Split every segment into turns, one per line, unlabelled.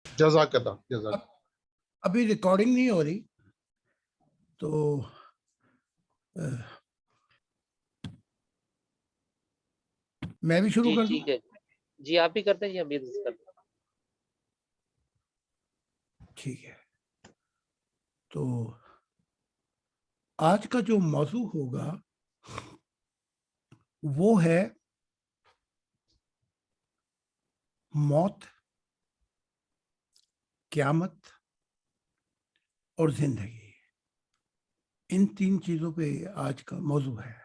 جزاک اللہ جزاک.
ابھی ریکارڈنگ نہیں ہو رہی تو میں بھی شروع کر دوں.
ٹھیک ہے جی آپ ہی کرتے ہیں جی ابھی
ٹھیک ہے. تو آج کا جو موضوع ہوگا وہ ہے موت، قیامت اور زندگی. ان تین چیزوں پہ آج کا موضوع ہے.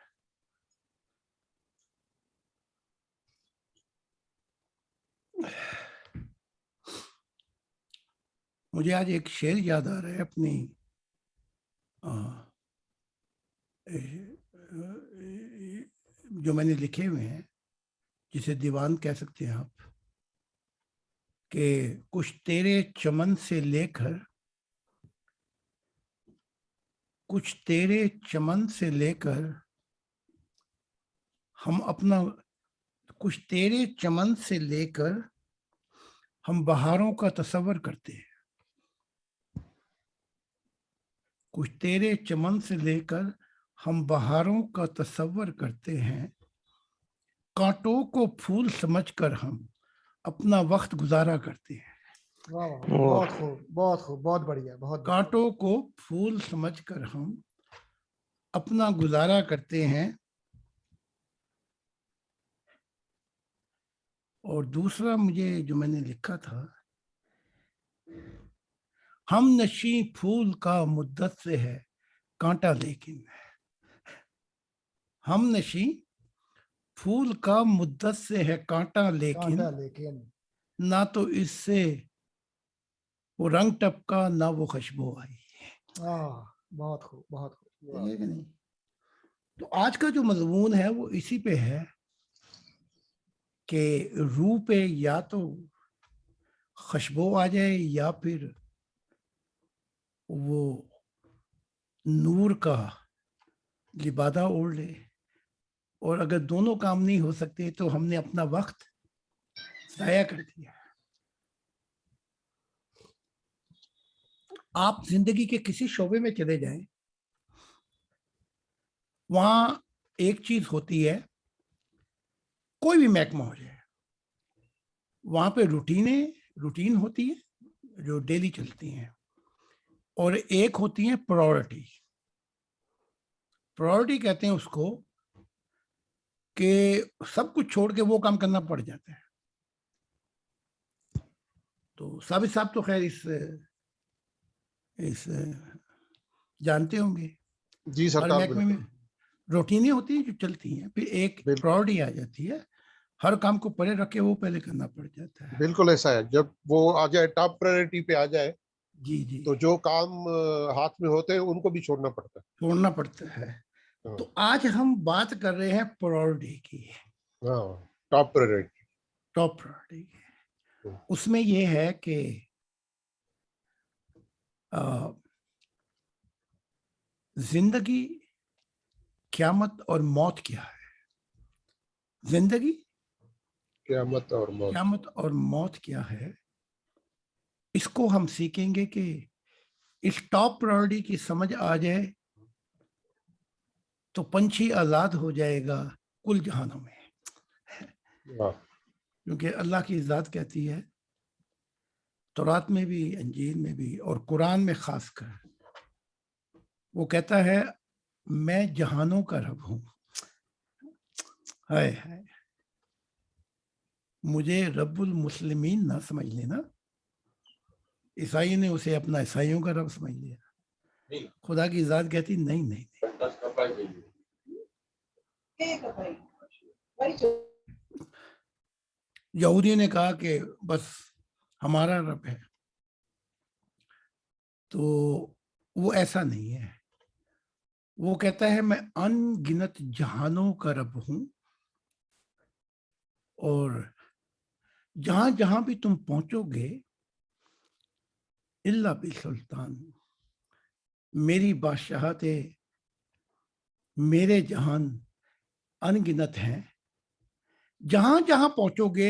مجھے آج ایک شعر یاد آ رہا ہے اپنی جو میں نے لکھے ہوئے ہیں، جسے دیوان کہہ سکتے ہیں آپ، کہ کچھ تیرے چمن سے لے کر، کچھ تیرے چمن سے لے کر ہم اپنا، کچھ تیرے چمن سے لے کر ہم بہاروں کا تصور کرتے ہیں. کچھ تیرے چمن سے لے کر ہم بہاروں کا تصور کرتے ہیں، کانٹوں کو پھول سمجھ کر ہم اپنا وقت گزارا کرتے ہیں.
بہت خوب، بہت خوب، بہت بڑھیا، بہت.
کانٹوں کو پھول سمجھ کر ہم اپنا گزارا کرتے ہیں. اور دوسرا مجھے جو میں نے لکھا تھا، ہم نشیں پھول کا مدت سے ہے کانٹا لیکن، ہم نشیں پھول کا مدت سے ہے کانٹا لیکن، نہ تو اس سے وہ رنگ ٹپکا نہ وہ خوشبو آئی.
بہت خوب، بہت خوب.
نہیں تو آج کا جو مضمون ہے وہ اسی پہ ہے کہ روح پہ یا تو خوشبو آ جائے یا پھر وہ نور کا لبادہ اوڑھ لے. اور اگر دونوں کام نہیں ہو سکتے تو ہم نے اپنا وقت ضائع کر دیا. آپ زندگی کے کسی شعبے میں چلے جائیں، وہاں ایک چیز ہوتی ہے، کوئی بھی محکمہ ہو جائے، وہاں پہ روٹین ہوتی ہے جو ڈیلی چلتی ہیں، اور ایک ہوتی ہیں پرائورٹی. پرائورٹی کہتے ہیں اس کو کہ سب کچھ چھوڑ کے وہ کام کرنا پڑ جاتا ہے. تو ثابت صاحب تو خیر اس جانتے ہوں گے.
جی
ہر
سرکار
محکمے میں روٹینیں ہوتی ہیں جو چلتی ہیں، پھر ایک پرائورٹی آ جاتی ہے، ہر کام کو پرے رکھ کے وہ پہلے کرنا پڑ جاتا ہے.
بالکل ایسا ہے. جب وہ آ جائے ٹاپ پرائورٹی پہ آ جائے
جی
تو جو کام ہاتھ میں ہوتے ہیں ان کو بھی چھوڑنا پڑتا
ہے. تو آج ہم بات کر رہے ہیں پرائورٹی کی.
ٹاپ پرائورٹی
کی. اس میں یہ ہے کہ زندگی، قیامت اور موت کیا ہے. زندگی،
قیامت اور
موت کیا ہے، اس کو ہم سیکھیں گے کہ اس ٹاپ پرائورٹی کی سمجھ آ جائے تو پنچھی آزاد ہو جائے گا کل جہانوں میں. کیونکہ اللہ کی ذات کہتی ہے تورات میں بھی، انجیل میں بھی اور قرآن میں خاص کر، وہ کہتا ہے میں جہانوں کا رب ہوں. ہائے مجھے رب المسلمین نہ سمجھ لینا. عیسائی نے اسے اپنا عیسائیوں کا رب سمجھ لیا. خدا کی ذات کہتی نہیں. یہودی نے کہا کہ بس ہمارا رب ہے، تو وہ ایسا نہیں ہے. وہ کہتا ہے میں ان گنت جہانوں کا رب ہوں، اور جہاں جہاں بھی تم پہنچو گے اللہ بالسلطان، میری بادشاہت، میرے جہان ان گنت ہیں. جہاں جہاں پہنچو گے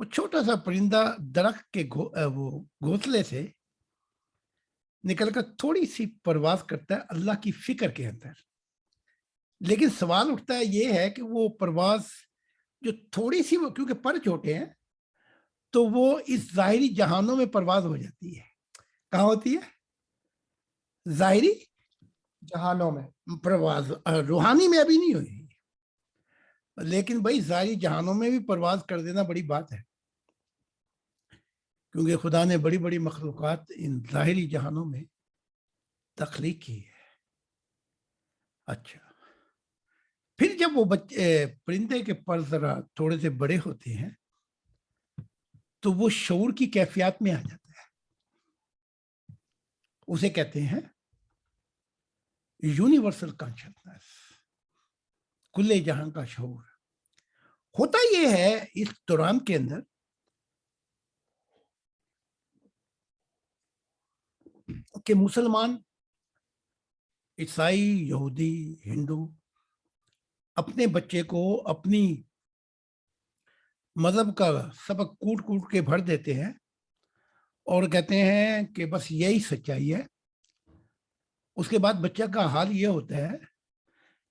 وہ چھوٹا سا پرندہ درخت کے وہ گھونسلے سے نکل کر تھوڑی سی پرواز کرتا ہے اللہ کی فکر کے اندر. لیکن سوال اٹھتا ہے یہ ہے کہ وہ پرواز جو تھوڑی سی، وہ کیونکہ پر چھوٹے ہیں تو وہ اس ظاہری جہانوں میں پرواز ہو جاتی ہے. کہاں ہوتی ہے؟ ظاہری
جہانوں میں
پرواز. روحانی میں ابھی نہیں ہوئی، لیکن بھائی ظاہری جہانوں میں بھی پرواز کر دینا بڑی بات ہے، کیونکہ خدا نے بڑی بڑی مخلوقات ان ظاہری جہانوں میں تخلیق کی ہے. اچھا، پھر جب وہ پرندے کے پر ذرا تھوڑے سے بڑے ہوتے ہیں تو وہ شعور کی کیفیات میں آ جاتا ہے. اسے کہتے ہیں یونیورسل کانشسنس، کلے جہاں کا شعور. ہوتا یہ ہے اس دوران کے اندر کہ مسلمان، عیسائی، یہودی، ہندو اپنے بچے کو اپنی مذہب کا سبق کوٹ کوٹ کے بھر دیتے ہیں اور کہتے ہیں کہ بس یہی سچائی ہے. اس کے بعد بچہ کا حال یہ ہوتا ہے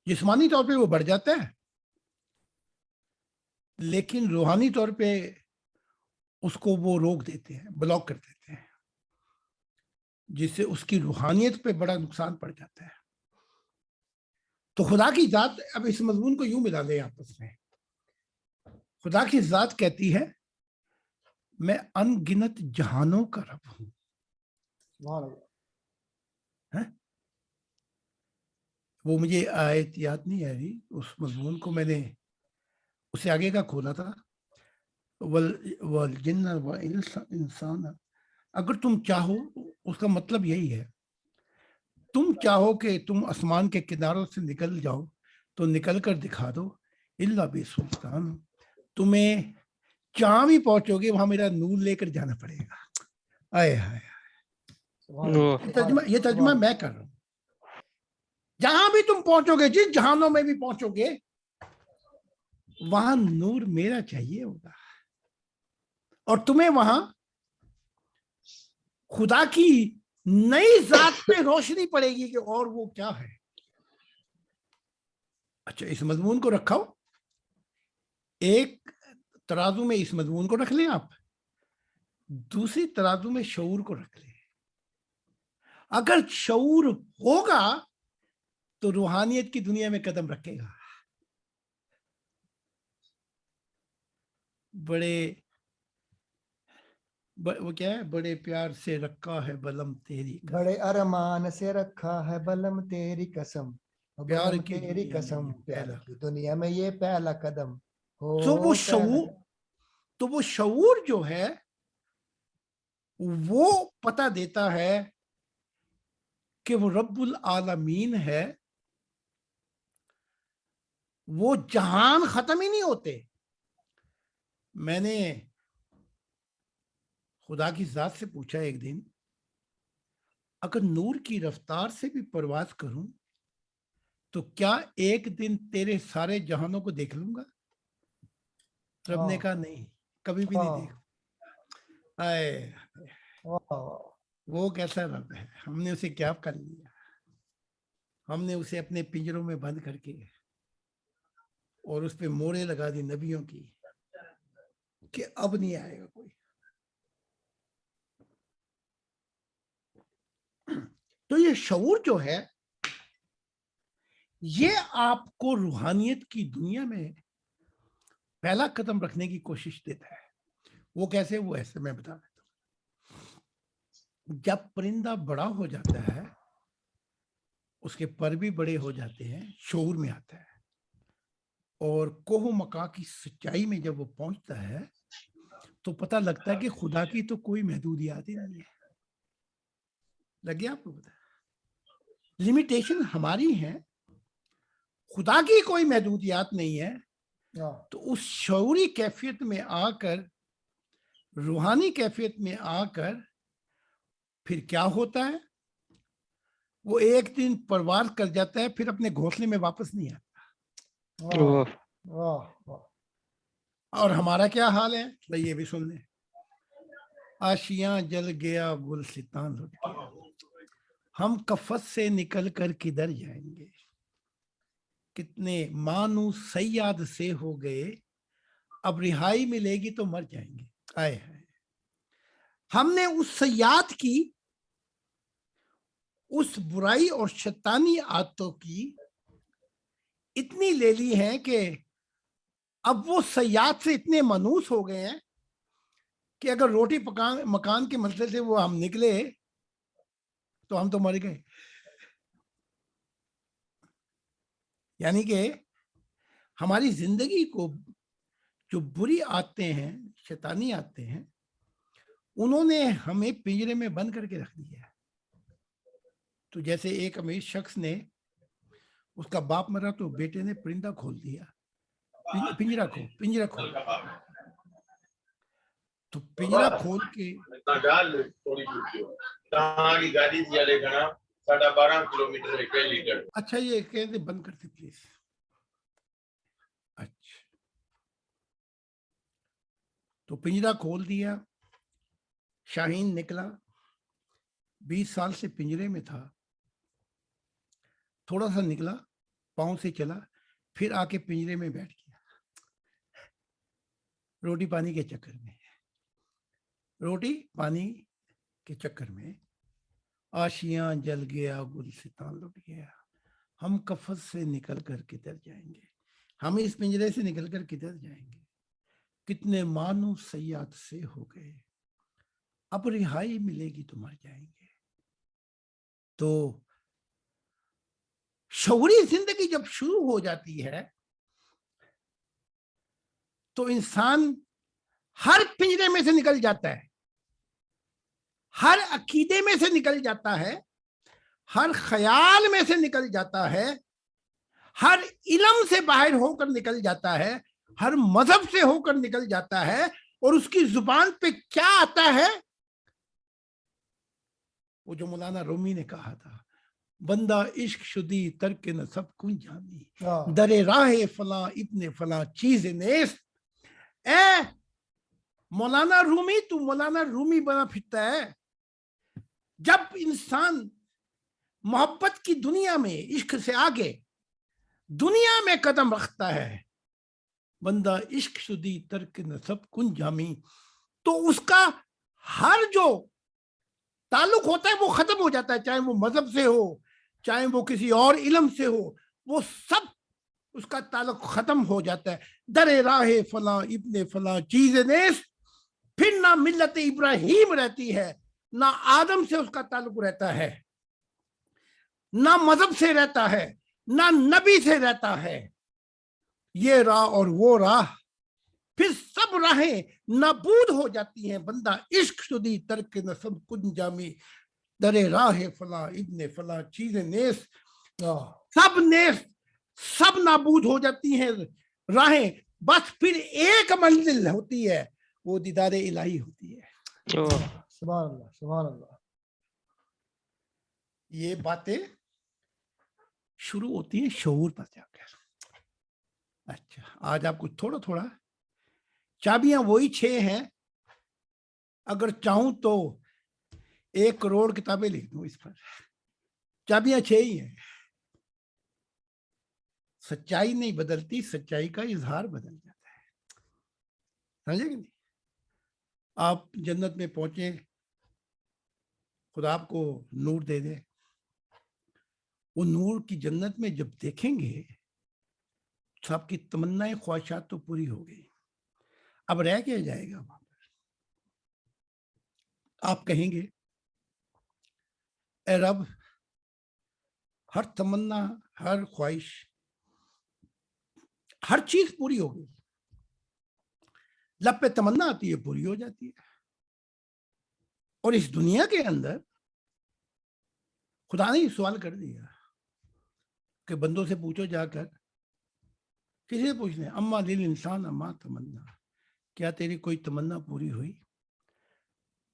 جسمانی طور پہ وہ بڑھ جاتا ہے، لیکن روحانی طور پہ اس کو وہ روک دیتے ہیں، بلاک کر دیتے ہیں، جس سے اس کی روحانیت پہ بڑا نقصان پڑ جاتا ہے. تو خدا کی ذات، اب اس مضمون کو یوں ملا لیں آپس میں. خدا کی ذات کہتی ہے میں ان گنت جہانوں کا رب ہوں.
سبحان اللہ.
وہ مجھے آیت یاد نہیں آ رہی، اس مضمون کو میں نے اسے آگے کا کھولا تھا. والجن والانسان، اگر تم چاہو، اس کا مطلب یہی ہے تم چاہو کہ تم آسمان کے کناروں سے نکل جاؤ تو نکل کر دکھا دو. اللہ بسلطان، تمہیں جہاں بھی پہنچو گے وہاں میرا نور لے کر جانا پڑے گا. آئے ہائے،
سبحان اللہ.
یہ ترجمہ میں کر رہا ہوں. جہاں بھی تم پہنچو گے، جس جہانوں میں بھی پہنچو گے، وہاں نور میرا چاہیے ہوگا، اور تمہیں وہاں خدا کی نئی ذات پہ روشنی پڑے گی کہ اور وہ کیا ہے. اچھا، اس مضمون کو رکھو، ایک ترازو میں اس مضمون کو رکھ لیں آپ، دوسری ترازو میں شعور کو رکھ لیں. اگر شعور ہوگا تو روحانیت کی دنیا میں قدم رکھے گا. وہ کیا ہے، بڑے پیار سے رکھا ہے بلم تیری قسم،
بڑے ارمان سے رکھا ہے بلم تیری قسم،
پیار
بلم
کی
تیری
دنیا میں
قسم،
یہ
پیار
پہلا
کی دنیا میں یہ پہلا قدم ہو.
تو وہ شعور جو ہے وہ پتہ دیتا ہے کہ وہ رب العالمین ہے. وہ جہان ختم ہی نہیں ہوتے. میں نے خدا کی ذات سے پوچھا ایک دن، اگر نور کی رفتار سے بھی پرواز کروں تو کیا ایک دن تیرے سارے جہانوں کو دیکھ لوں گا؟ رب نے کہا نہیں، کبھی بھی نہیں دیکھ. وہ کیسا رب ہے؟ ہم نے اسے کیا کر لیا؟ ہم نے اسے اپنے پنجروں میں بند کر کے اور اس پہ موڑے لگا دی نبیوں کی کہ اب نہیں آئے گا کوئی. تو یہ شعور جو ہے یہ آپ کو روحانیت کی دنیا میں پہلا قدم رکھنے کی کوشش دیتا ہے. وہ کیسے؟ وہ ایسے میں بتا دیتا ہوں. جب پرندہ بڑا ہو جاتا ہے، اس کے پر بھی بڑے ہو جاتے ہیں، شعور میں آتا ہے، اور کوہ مکا کی سچائی میں جب وہ پہنچتا ہے تو پتہ لگتا ہے کہ خدا کی تو کوئی محدودیات ہی نہیں ہے. لگے آپ کو پتہ؟ لمیٹیشن ہماری ہیں، خدا کی کوئی محدودیات نہیں ہے. تو اس شعوری کیفیت میں آ کر، روحانی کیفیت میں آ کر پھر کیا ہوتا ہے؟ وہ ایک دن پرواز کر جاتا ہے، پھر اپنے گھونسلے میں واپس نہیں آتا. اور ہمارا کیا حال ہے بھائی یہ بھی سن لیں. آشیاں جل گیا گلستان لٹ گیا, ہم کفت سے نکل کر کدھر جائیں گے, کتنے مانو سیاد سے ہو گئے, اب رہائی ملے گی تو مر جائیں گے. آئے ہیں ہم نے اس سیاد کی, اس برائی اور شیطانی عادتوں کی اتنی لے لی ہیں کہ اب وہ سیاد سے اتنے منوس ہو گئے ہیں کہ اگر روٹی مکان کے مسئلے سے وہ ہم نکلے تو ہم تو مر گئے. یعنی کہ ہماری زندگی کو جو بری عادتیں ہیں, شیطانی عادتیں ہیں, انہوں نے ہمیں پنجرے میں بند کر کے رکھ دیا ہے. تو جیسے ایک امیر شخص نے, اس کا باپ مرا تو بیٹے نے پرندہ کھول دیا, پنجرا کھول تو پنجرا کھول کے اچھا یہ کہتے بند کرتے پلیز. اچھا تو پنجرا کھول دیا, شاہین نکلا, 20 سال سے پنجرے میں تھا, تھوڑا سا نکلا, پاؤں سے چلا, پھر آ کے پنجرے میں بیٹھ گیا روٹی پانی کے چکر میں. روٹی پانی کے چکر میں آشیاں جل گیا گلستان لٹ گیا, ہم کفت سے نکل کر کدھر جائیں گے, ہم اس پنجرے سے نکل کر کدھر جائیں گے, کتنے مانو سیاد سے ہو گئے, اب رہائی ملے گی تو مر جائیں گے. تو شعوری زندگی جب شروع ہو جاتی ہے تو انسان ہر پنجرے میں سے نکل جاتا ہے, ہر عقیدے میں سے نکل جاتا ہے, ہر خیال میں سے نکل جاتا ہے, ہر علم سے باہر ہو کر نکل جاتا ہے, ہر مذہب سے ہو کر نکل جاتا ہے, اور اس کی زبان پہ کیا آتا ہے وہ جو مولانا رومی نے کہا تھا, بندہ عشق شدی ترک نسب کن جانی, در راہ فلاں ابن فلاں چیز نیست. اے مولانا رومی, تو مولانا رومی بنا پھرتا ہے. جب انسان محبت کی دنیا میں عشق سے آگے دنیا میں قدم رکھتا ہے, بندہ عشق شدی ترک نسب کن جامی, تو اس کا ہر جو تعلق ہوتا ہے وہ ختم ہو جاتا ہے, چاہے وہ مذہب سے ہو, چاہے وہ کسی اور علم سے ہو, وہ سب اس کا تعلق ختم ہو جاتا ہے. در راہ فلاں ابن فلاں چیز نیست, پھر نہ ملت ابراہیم رہتی ہے, نہ آدم سے اس کا تعلق رہتا ہے, نہ مذہب سے رہتا ہے, نہ نبی سے رہتا ہے. یہ راہ اور وہ راہ, پھر سب راہیں نابود ہو جاتی ہیں. بندہ عشق شدی ترک نسب کن جامی, در راہ فلاں ابن فلاں چیز نیست, سب نیست, سب نابود ہو جاتی ہیں راہیں, بس پھر ایک منزل ہوتی ہے, وہ دیدار الہی ہوتی ہے.
سبحان اللہ سبحان اللہ.
یہ باتیں شروع ہوتی ہیں شعور پر جا کر. اچھا آج آپ کو تھوڑا تھوڑا, چابیاں وہی 6 ہیں, اگر چاہوں تو 1 کروڑ کتابیں لکھ دوں اس پر, چابیاں 6 ہی ہیں. سچائی نہیں بدلتی, سچائی کا اظہار بدل جاتا ہے. سمجھے کہ نہیں؟ آپ جنت میں پہنچے, خدا آپ کو نور دے دے, وہ نور کی جنت میں جب دیکھیں گے تو آپ کی تمنائیں خواہشات تو پوری ہو گئی, اب رہ کیا جائے گا وہاں پر. آپ کہیں گے اے رب, ہر تمنا, ہر خواہش, ہر چیز پوری ہو گئی, لب پہ تمنا آتی ہے پوری ہو جاتی ہے. اور اس دنیا کے اندر خدا نے سوال کر دیا کہ بندوں سے پوچھو جا کر, کسی سے پوچھنے, اما لیل انسان اما تمنا, کیا تیری کوئی تمنا پوری ہوئی؟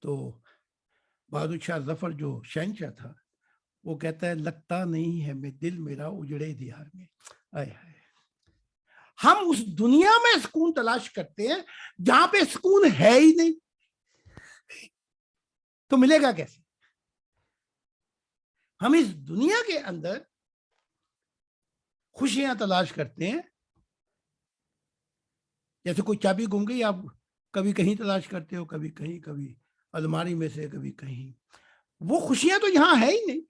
تو بہادر شاہ ظفر جو شہنشاہ تھا وہ کہتا ہے لگتا نہیں ہے میں دل میرا اجڑے دیار میں. آئے ہائے, ہم اس دنیا میں سکون تلاش کرتے ہیں جہاں پہ سکون ہے ہی نہیں، تو ملے گا کیسے؟ ہم اس دنیا کے اندر خوشیاں تلاش کرتے ہیں، جیسے کوئی چابی گم گئی، آپ کبھی کہیں تلاش کرتے ہو، کبھی کہیں، کبھی الماری میں سے، کبھی کہیں. وہ خوشیاں تو یہاں ہے ہی نہیں.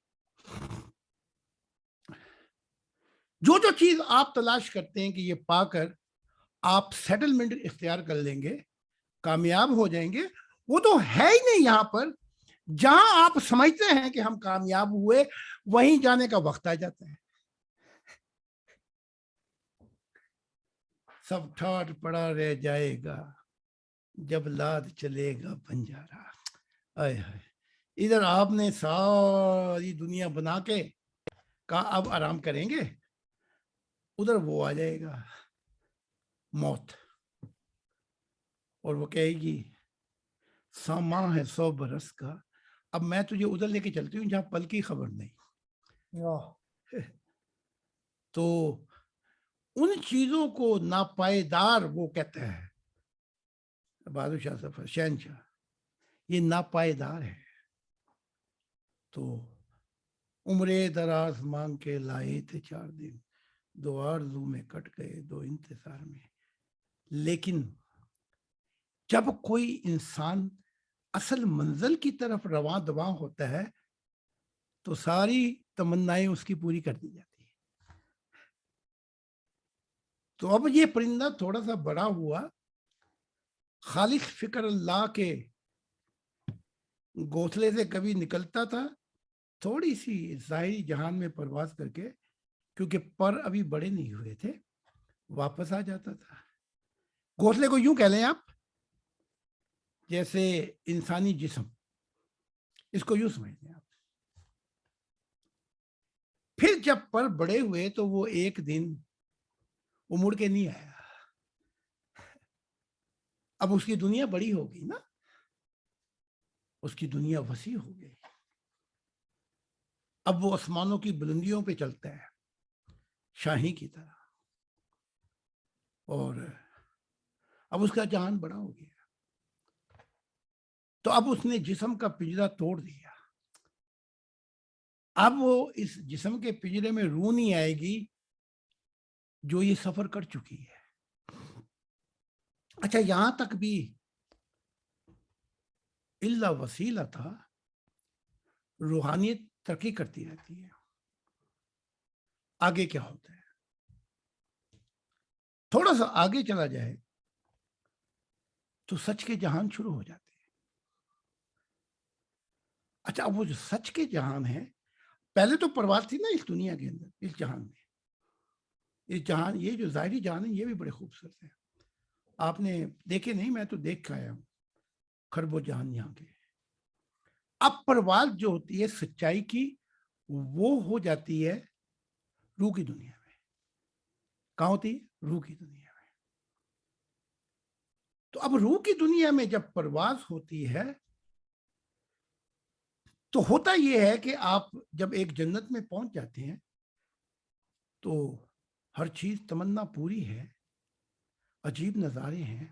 جو چیز آپ تلاش کرتے ہیں کہ یہ پا کر آپ سیٹلمنٹ اختیار کر لیں گے، کامیاب ہو جائیں گے، وہ تو ہے ہی نہیں یہاں پر. جہاں آپ سمجھتے ہیں کہ ہم کامیاب ہوئے، وہیں جانے کا وقت آ جاتا ہے. سب ٹھاٹ پڑا رہ جائے گا جب لاد چلے گا بنجارا. آئے ہائے، ادھر آپ نے ساری دنیا بنا کے کہا اب آرام کریں گے، ادھر وہ آ جائے گا موت، اور وہ کہے گی ساما ہے 100 برس کا، اب میں تجھے ادھر لے کے چلتی ہوں جہاں پل کی خبر نہیں. تو ان چیزوں کو ناپائیدار وہ کہتا ہے بہادر شاہ ظفر شہنشاہ، یہ ناپائیدار ہے. تو عمرے دراز مانگ کے لائے تھے 4 دن، 2 آرزو میں کٹ گئے 2 انتظار میں. لیکن جب کوئی انسان اصل منزل کی طرف رواں دواں ہوتا ہے تو ساری تمنائیں اس کی پوری کر دی جاتی ہیں. تو اب یہ پرندہ تھوڑا سا بڑا ہوا، خالص فکر اللہ کے گھونسلے سے کبھی نکلتا تھا، تھوڑی سی ظاہری جہان میں پرواز کر کے، کیونکہ پر ابھی بڑے نہیں ہوئے تھے، واپس آ جاتا تھا. گھونسلے کو یوں کہہ لیں آپ، جیسے انسانی جسم، اس کو یوں سمجھ لیں آپ. پھر جب پر بڑے ہوئے تو وہ ایک دن وہ مڑ کے نہیں آیا. اب اس کی دنیا بڑی ہو گئی نا، اس کی دنیا وسیع ہو گئی. اب وہ آسمانوں کی بلندیوں پہ چلتا ہے شاہی کی طرح، اور اب اس کا جہان بڑا ہو گیا. تو اب اس نے جسم کا پنجرا توڑ دیا. اب وہ اس جسم کے پنجرے میں روح نہیں آئے گی جو یہ سفر کر چکی ہے. اچھا، یہاں تک بھی اللہ وسیلہ تھا، روحانیت ترقی کرتی رہتی ہے. آگے کیا ہوتا ہے؟ تھوڑا سا آگے چلا جائے تو سچ کے جہان شروع ہو جاتے ہیں. اچھا، اب وہ جو سچ کے جہان ہے، پہلے تو پرواز تھی نا اس دنیا کے اندر، اس جہان میں. اس جہان، یہ جو ظاہری جہان ہے، یہ بھی بڑے خوبصورت ہے. آپ نے دیکھے نہیں، میں تو دیکھ کے آیا ہوں خرب و جہان یہاں کے. اب پرواز جو ہوتی ہے سچائی کی، وہ ہو جاتی ہے روح کی دنیا میں. کہاں ہوتی ہے؟ روح کی دنیا میں. تو اب روح کی دنیا میں جب پرواز ہوتی ہے تو ہوتا یہ ہے کہ آپ جب ایک جنت میں پہنچ جاتے ہیں تو ہر چیز تمنا پوری ہے، عجیب نظارے ہیں.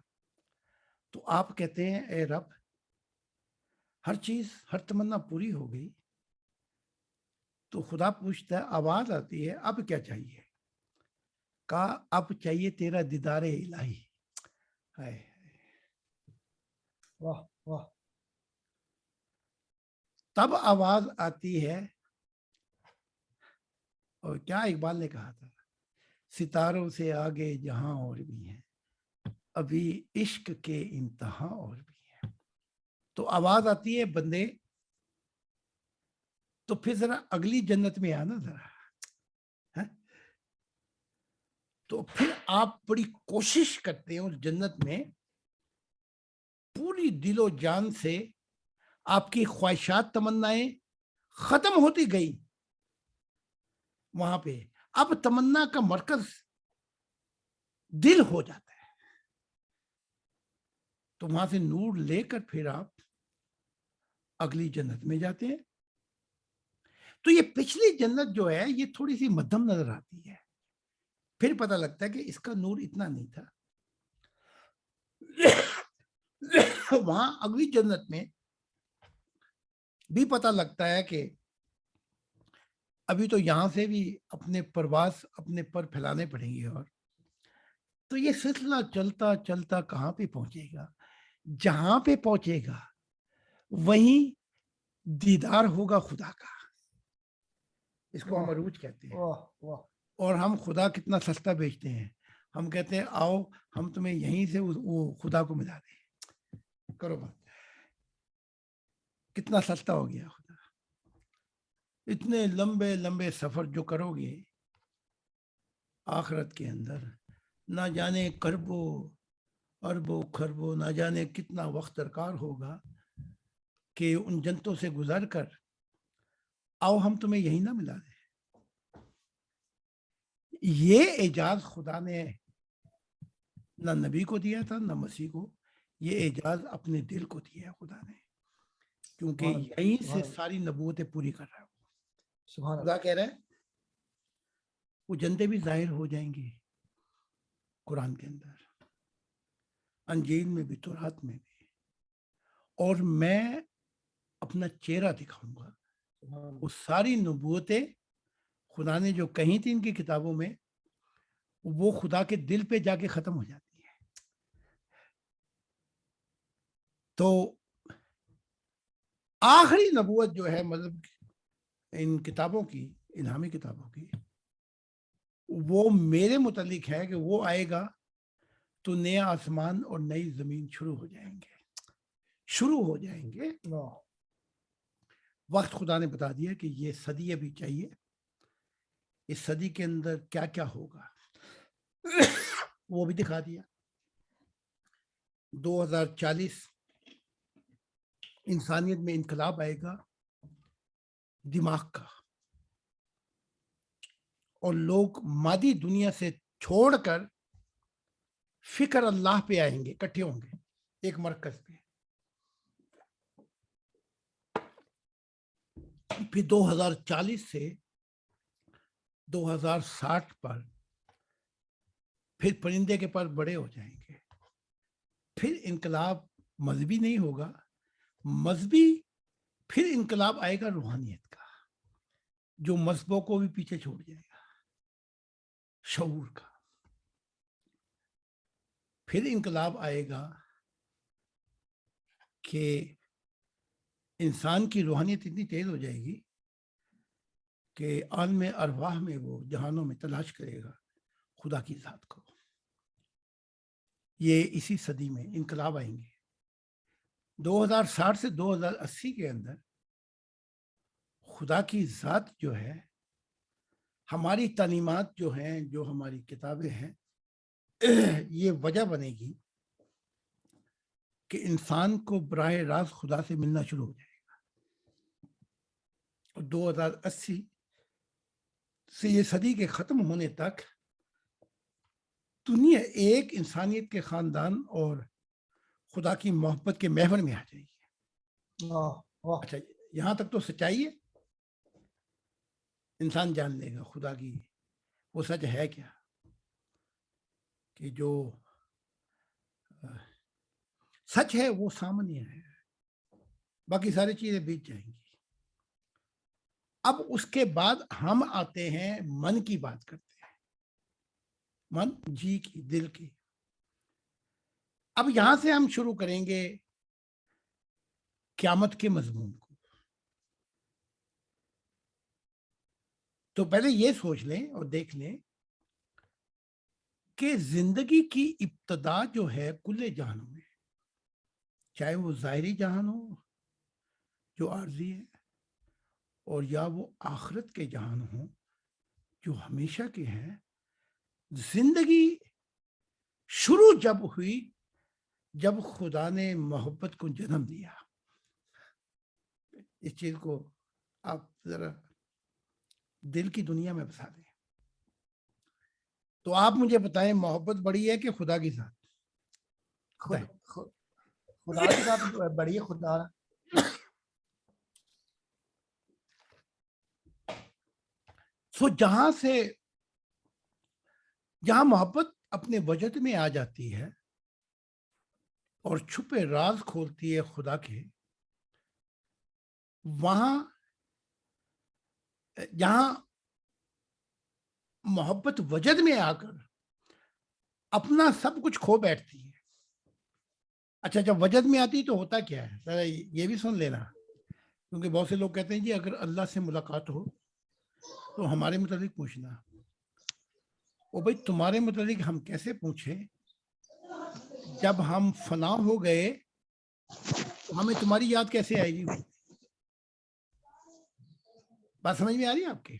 تو آپ کہتے ہیں اے رب، ہر چیز، ہر تمنا پوری ہو گئی. تو خدا پوچھتا ہے، آواز آتی ہے، اب کیا چاہیے؟ کہا اب چاہیے تیرا دیدار الہی.
واہ واہ.
تب آواز آتی ہے، اور کیا اقبال نے کہا تھا، ستاروں سے آگے جہاں اور بھی ہیں، ابھی عشق کے انتہا اور بھی ہیں. تو آواز آتی ہے، بندے تو پھر ذرا اگلی جنت میں آنا ذرا. تو پھر آپ بڑی کوشش کرتے ہیں اس جنت میں، پوری دل و جان سے آپ کی خواہشات، تمنائیں ختم ہوتی گئی. وہاں پہ اب تمنا کا مرکز دل ہو جاتا ہے. تو وہاں سے نور لے کر پھر آپ اگلی جنت میں جاتے ہیں. تو یہ پچھلی جنت جو ہے، یہ تھوڑی سی مدھم نظر آتی ہے، پھر پتہ لگتا ہے کہ اس کا نور اتنا نہیں تھا. وہاں اگلی جنت میں بھی پتہ لگتا ہے کہ ابھی تو یہاں سے بھی اپنے پرواز اپنے پر پھیلانے پڑیں گے. اور تو یہ سلسلہ چلتا چلتا کہاں پہ پہنچے گا؟ جہاں پہ پہنچے گا وہیں دیدار ہوگا خدا کا. اس کو ہم عروج کہتے ہیں.
واہ واہ
اور ہم خدا کتنا سستا بیچتے ہیں. ہم کہتے ہیں آؤ ہم تمہیں یہیں سے وہ خدا کو ملا دیں. کرو بات. کتنا سستا ہو گیا خدا. اتنے لمبے لمبے سفر جو کرو گے آخرت کے اندر، نہ جانے کربو اربوں خربوں، نہ جانے کتنا وقت درکار ہوگا کہ ان جنتوں سے گزر کر آؤ ہم تمہیں یہی نہ ملا دیں. یہ اعجاز خدا نے نہ نبی کو دیا تھا نہ مسیح کو. یہ اعجاز اپنے دل کو دیا ہے خدا نے، کیونکہ یہیں سے ساری نبوتیں پوری کر رہا ہے.
سبحان اللہ.
خدا کہہ رہا ہے وہ جنتیں بھی ظاہر ہو جائیں گی قرآن کے اندر، انجیل میں بھی، تورات میں بھی، اور میں اپنا چہرہ دکھاؤں گا. وہ ساری نبوتیں خدا نے جو کہیں تھی ان کی کتابوں میں، وہ خدا کے دل پہ جا کے ختم ہو جاتی ہیں. تو آخری نبوت جو ہے مطلب ان کتابوں کی، الہامی کتابوں کی، وہ میرے متعلق ہے کہ وہ آئے گا تو نیا آسمان اور نئی زمین شروع ہو جائیں گے. وقت خدا نے بتا دیا کہ یہ صدی ابھی چاہیے. اس صدی کے اندر کیا کیا ہوگا وہ بھی دکھا دیا. 2040 انسانیت میں انقلاب آئے گا دماغ کا، اور لوگ مادی دنیا سے چھوڑ کر فکر اللہ پہ آئیں گے، اکٹھے ہوں گے ایک مرکز پہ. پھر 2040 سے 2060 پر پھر پرندے کے پر بڑے ہو جائیں گے. پھر انقلاب مذہبی نہیں ہوگا، مذہبی پھر انقلاب آئے گا روحانیت کا، جو مذہبوں کو بھی پیچھے چھوڑ جائے گا، شعور کا. پھر انقلاب آئے گا کہ انسان کی روحانیت اتنی تیز ہو جائے گی کہ عالم ارواح میں وہ جہانوں میں تلاش کرے گا خدا کی ذات کو. یہ اسی صدی میں انقلاب آئیں گے. 2060 سے 2080 کے اندر خدا کی ذات جو ہے، ہماری تعلیمات جو ہیں، جو ہماری کتابیں ہیں، یہ وجہ بنے گی کہ انسان کو براہ راست خدا سے ملنا شروع ہو جائے گا. اور 2080 سے یہ صدی کے ختم ہونے تک دنیا ایک انسانیت کے خاندان اور خدا کی محبت کے محور میں آ جائے گی. اچھا، یہاں تک تو سچائی ہے. انسان جان لے گا خدا کی وہ سچ ہے کیا، کہ جو سچ ہے وہ سامنے ہے، باقی ساری چیزیں بیت جائیں گی. اب اس کے بعد ہم آتے ہیں من کی بات کرتے ہیں، من، جی کی، دل کی. اب یہاں سے ہم شروع کریں گے قیامت کے مضمون کو. تو پہلے یہ سوچ لیں اور دیکھ لیں کہ زندگی کی ابتدا جو ہے کل جہانوں میں، چاہے وہ ظاہری جہان ہو جو عارضی ہے، اور یا وہ آخرت کے جہان ہوں جو ہمیشہ کے ہیں، زندگی شروع جب ہوئی جب خدا نے محبت کو جنم دیا. اس چیز کو آپ ذرا دل کی دنیا میں بسا دیں. تو آپ مجھے بتائیں محبت بڑی ہے کہ خدا کی ذات؟
خدا کی ذات بڑی ہے. خدا
سو جہاں سے جہاں محبت اپنے وجد میں آ جاتی ہے اور چھپے راز کھولتی ہے خدا کے، وہاں جہاں محبت وجد میں آ کر اپنا سب کچھ کھو بیٹھتی ہے۔ اچھا، جب وجد میں آتی تو ہوتا کیا ہے، ذرا یہ بھی سن لینا، کیونکہ بہت سے لوگ کہتے ہیں جی اگر اللہ سے ملاقات ہو تو ہمارے متعلق پوچھنا۔ او بھائی، تمہارے متعلق ہم کیسے پوچھیں جب ہم فنا ہو گئے تو ہمیں تمہاری یاد کیسے آئے گی؟ بات سمجھ میں آ رہی ہے آپ کے؟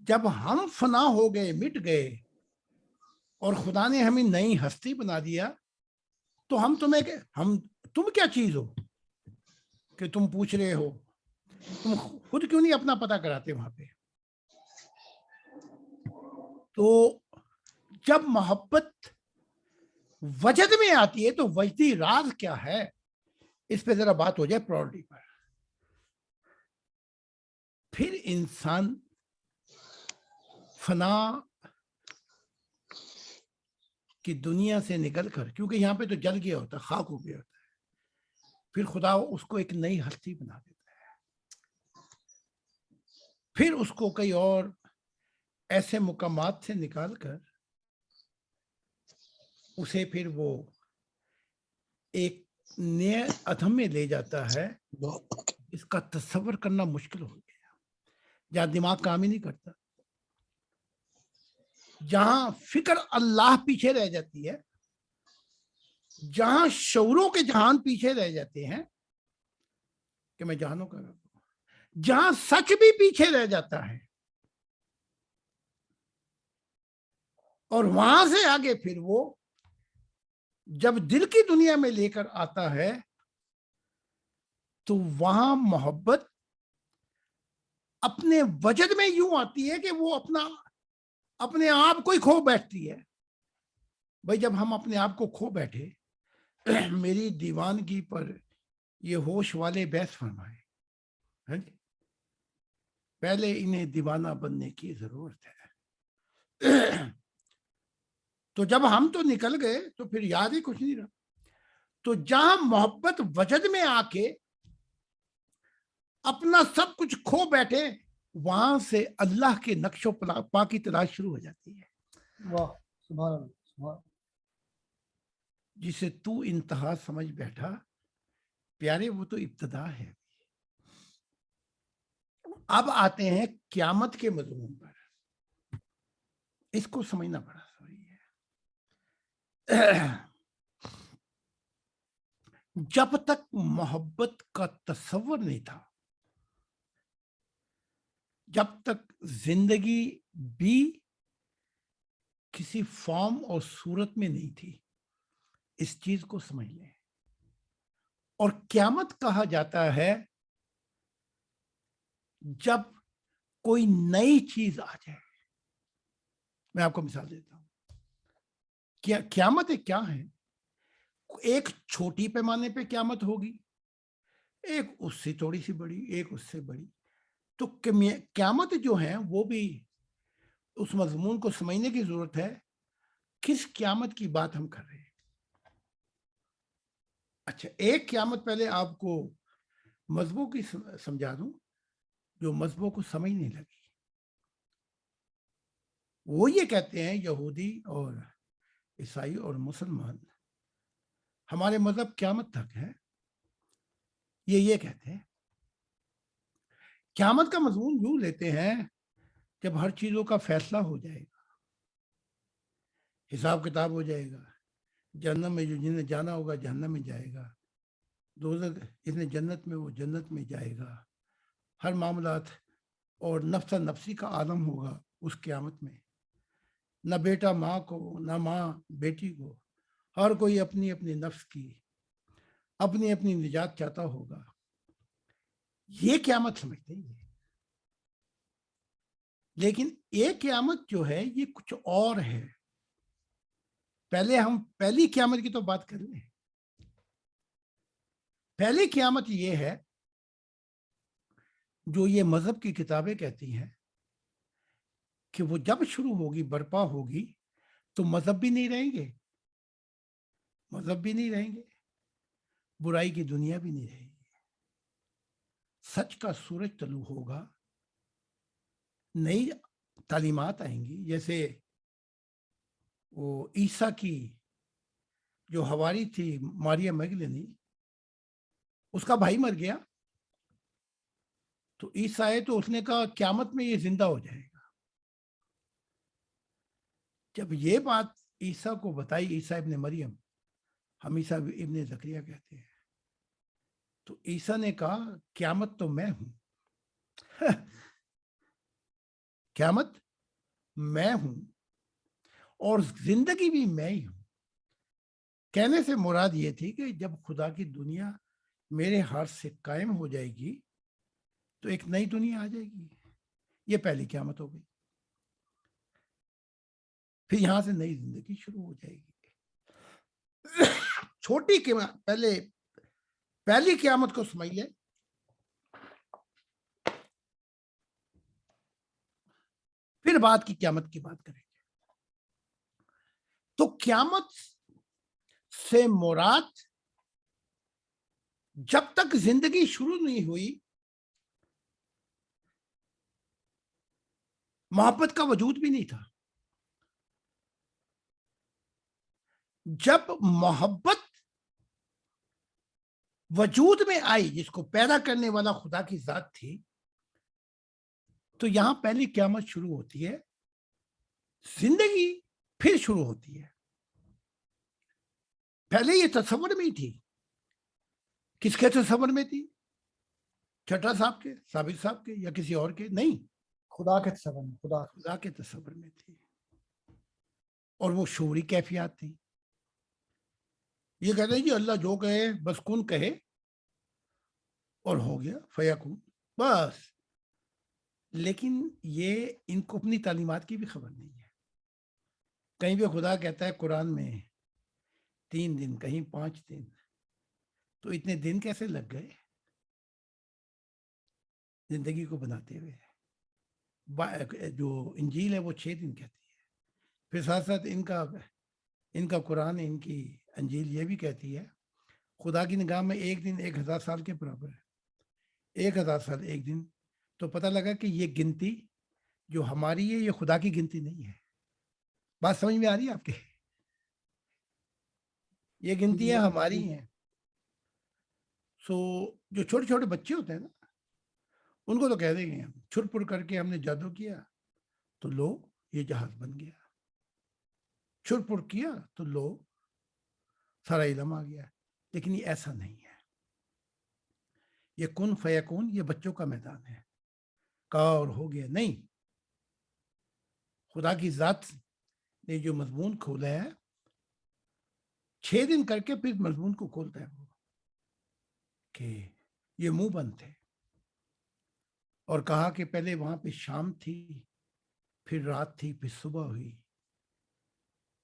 جب ہم فنا ہو گئے، مٹ گئے، اور خدا نے ہمیں نئی ہستی بنا دیا، تو ہم تم کیا چیز ہو کہ تم پوچھ رہے ہو؟ تم خود کیوں نہیں اپنا پتہ کراتے وہاں پہ؟ تو جب محبت وجد میں آتی ہے تو وجدی راز کیا ہے، اس پہ ذرا بات ہو جائے پراورٹی پر۔ پھر انسان فنا کی دنیا سے نکل کر، کیونکہ یہاں پہ تو جل گیا ہوتا ہے، خاک ہو گیا ہوتا ہے، پھر خدا اس کو ایک نئی ہستی بنا دیتا ہے، پھر اس کو کئی اور ایسے مقامات سے نکال کر اسے پھر وہ ایک نئے ادھم میں لے جاتا ہے۔ اس کا تصور کرنا مشکل ہو گیا، جہاں دماغ کام ہی نہیں کرتا، جہاں فکر اللہ پیچھے رہ جاتی ہے، جہاں شعوروں کے جہان پیچھے رہ جاتے ہیں کہ میں جہانوں کا رب ہوں، جہاں سچ بھی پیچھے رہ جاتا ہے، اور وہاں سے آگے پھر وہ جب دل کی دنیا میں لے کر آتا ہے تو وہاں محبت اپنے وجد میں یوں آتی ہے کہ وہ اپنے آپ کو ہی کھو بیٹھتی ہے۔ بھائی، جب ہم اپنے آپ کو کھو بیٹھے، میری دیوانگی پر یہ ہوش والے بحث فرمائے، پہلے انہیں دیوانہ بننے کی ضرورت ہے۔ تو جب ہم تو نکل گئے تو پھر یاد ہی کچھ نہیں رہا۔ تو جہاں محبت وجد میں آ کے اپنا سب کچھ کھو بیٹھے، وہاں سے اللہ کے نقش و پا کی تلاش شروع ہو جاتی ہے۔
واہ، سبحان اللہ، سبحان اللہ۔
جسے تو انتہا سمجھ بیٹھا پیارے، وہ تو ابتدا ہے۔ اب آتے ہیں قیامت کے مضمون پر، اس کو سمجھنا بڑا ضروری ہے۔ جب تک محبت کا تصور نہیں تھا، جب تک زندگی بھی کسی فارم اور صورت میں نہیں تھی، اس چیز کو سمجھ لیں۔ اور قیامت کہا جاتا ہے جب کوئی نئی چیز آ جائے۔ میں آپ کو مثال دیتا ہوں، قیامت کیا ہے؟ ایک چھوٹی پیمانے پہ قیامت ہوگی، ایک اس سے تھوڑی سی بڑی، ایک اس سے بڑی۔ تو قیامت جو ہے وہ بھی اس مضمون کو سمجھنے کی ضرورت ہے، کس قیامت کی بات ہم کر رہے ہیں۔ اچھا، ایک قیامت پہلے آپ کو مذہبوں کی سمجھا دوں، جو مذہبوں کو سمجھ نہیں لگی۔ وہ یہ کہتے ہیں، یہودی اور عیسائی اور مسلمان، ہمارے مذہب قیامت تک ہے۔ یہ کہتے ہیں قیامت کا مضمون یوں لیتے ہیں، جب ہر چیزوں کا فیصلہ ہو جائے گا، حساب کتاب ہو جائے گا، جہنم میں جو جن نے جانا ہوگا جہنم میں جائے گا، دوزخ جس نے جنت میں وہ جنت میں جائے گا، ہر معاملات اور نفس نفسی کا عالم ہوگا اس قیامت میں۔ نہ بیٹا ماں کو، نہ ماں بیٹی کو، ہر کوئی اپنی اپنی نفس کی اپنی اپنی نجات چاہتا ہوگا۔ یہ قیامت سمجھتے ہیں۔ لیکن ایک قیامت جو ہے یہ کچھ اور ہے۔ پہلے ہم پہلی قیامت کی تو بات کر لیں۔ پہلی قیامت یہ ہے جو یہ مذہب کی کتابیں کہتی ہیں کہ وہ جب شروع ہوگی برپا ہوگی تو مذہب بھی نہیں رہیں گے، مذہب بھی نہیں رہیں گے، برائی کی دنیا بھی نہیں رہے گی، سچ کا سورج طلوع ہوگا، نئی تعلیمات آئیں گی. جیسے وہ عیسیٰ کی جو حواری تھی ماریا مگدلینی، اس کا بھائی مر گیا تو عیسیٰ آئے تو اس نے کہا قیامت میں یہ زندہ ہو جائے گا. جب یہ بات عیسیٰ کو بتائی، عیسیٰ ابن مریم، ہم عیسیٰ ابن زکریا کہتے ہیں، تو عیسیٰ نے کہا قیامت تو میں ہوں، قیامت میں ہوں اور زندگی بھی میں ہی ہوں. کہنے سے مراد یہ تھی کہ جب خدا کی دنیا میرے ہاتھ سے قائم ہو جائے گی تو ایک نئی دنیا آ جائے گی. یہ پہلی قیامت ہو گئی، پھر یہاں سے نئی زندگی شروع ہو جائے گی. چھوٹی قیامت، پہلی قیامت کو سمجھ لیں. پھر بعد کی قیامت کی بات کریں گے. تو قیامت سے مراد جب تک زندگی شروع نہیں ہوئی محبت کا وجود بھی نہیں تھا. جب محبت وجود میں آئی، جس کو پیدا کرنے والا خدا کی ذات تھی، تو یہاں پہلی قیامت شروع ہوتی ہے، زندگی پھر شروع ہوتی ہے. پہلے یہ تصور میں ہی تھی. کس کے تصور میں تھی؟ چھٹا صاحب کے، صابر صاحب کے، یا کسی اور کے؟ نہیں،
خدا کے تصور میں،
خدا کے تصور میں تھی. اور وہ شعوری کیفیات تھی. یہ کہتے ہیں جی اللہ جو کہے بس کن کہے اور ہو گیا، فیکون، بس. لیکن یہ ان کو اپنی تعلیمات کی بھی خبر نہیں ہے. کہیں بھی خدا کہتا ہے قرآن میں 3 دن، کہیں 5 دن، تو اتنے دن کیسے لگ گئے زندگی کو بناتے ہوئے؟ جو انجیل ہے وہ 6 دن کہتی ہے. پھر ساتھ ساتھ ان کا قرآن، ان کی انجیل یہ بھی کہتی ہے خدا کی نگاہ میں 1 دن 1000 سال کے برابر ہے. 1000 سال 1 دن. تو پتہ لگا کہ یہ گنتی جو ہماری ہے یہ خدا کی گنتی نہیں ہے. بات سمجھ میں آ رہی ہے آپ کے؟ یہ گنتیاں ہماری ہیں. سو جو چھوٹے چھوٹے بچے ہوتے ہیں نا، ان کو تو کہہ دیں گے ہم چھر پھر کر کے ہم نے جادو کیا تو لو یہ جہاز بن گیا، چھر پھر کیا تو لو سارا علم آ گیا. لیکن یہ ایسا نہیں ہے. یہ کن فیکون یہ بچوں کا میدان ہے. کہا اور ہو گیا نہیں. خدا کی ذات نے جو مضمون کھولا ہے 6 دن کر کے پھر مضمون کو کھولتا ہے وہ، کہ یہ منہ بند تھے. اور کہا کہ پہلے وہاں پہ شام تھی، پھر رات تھی، پھر صبح ہوئی،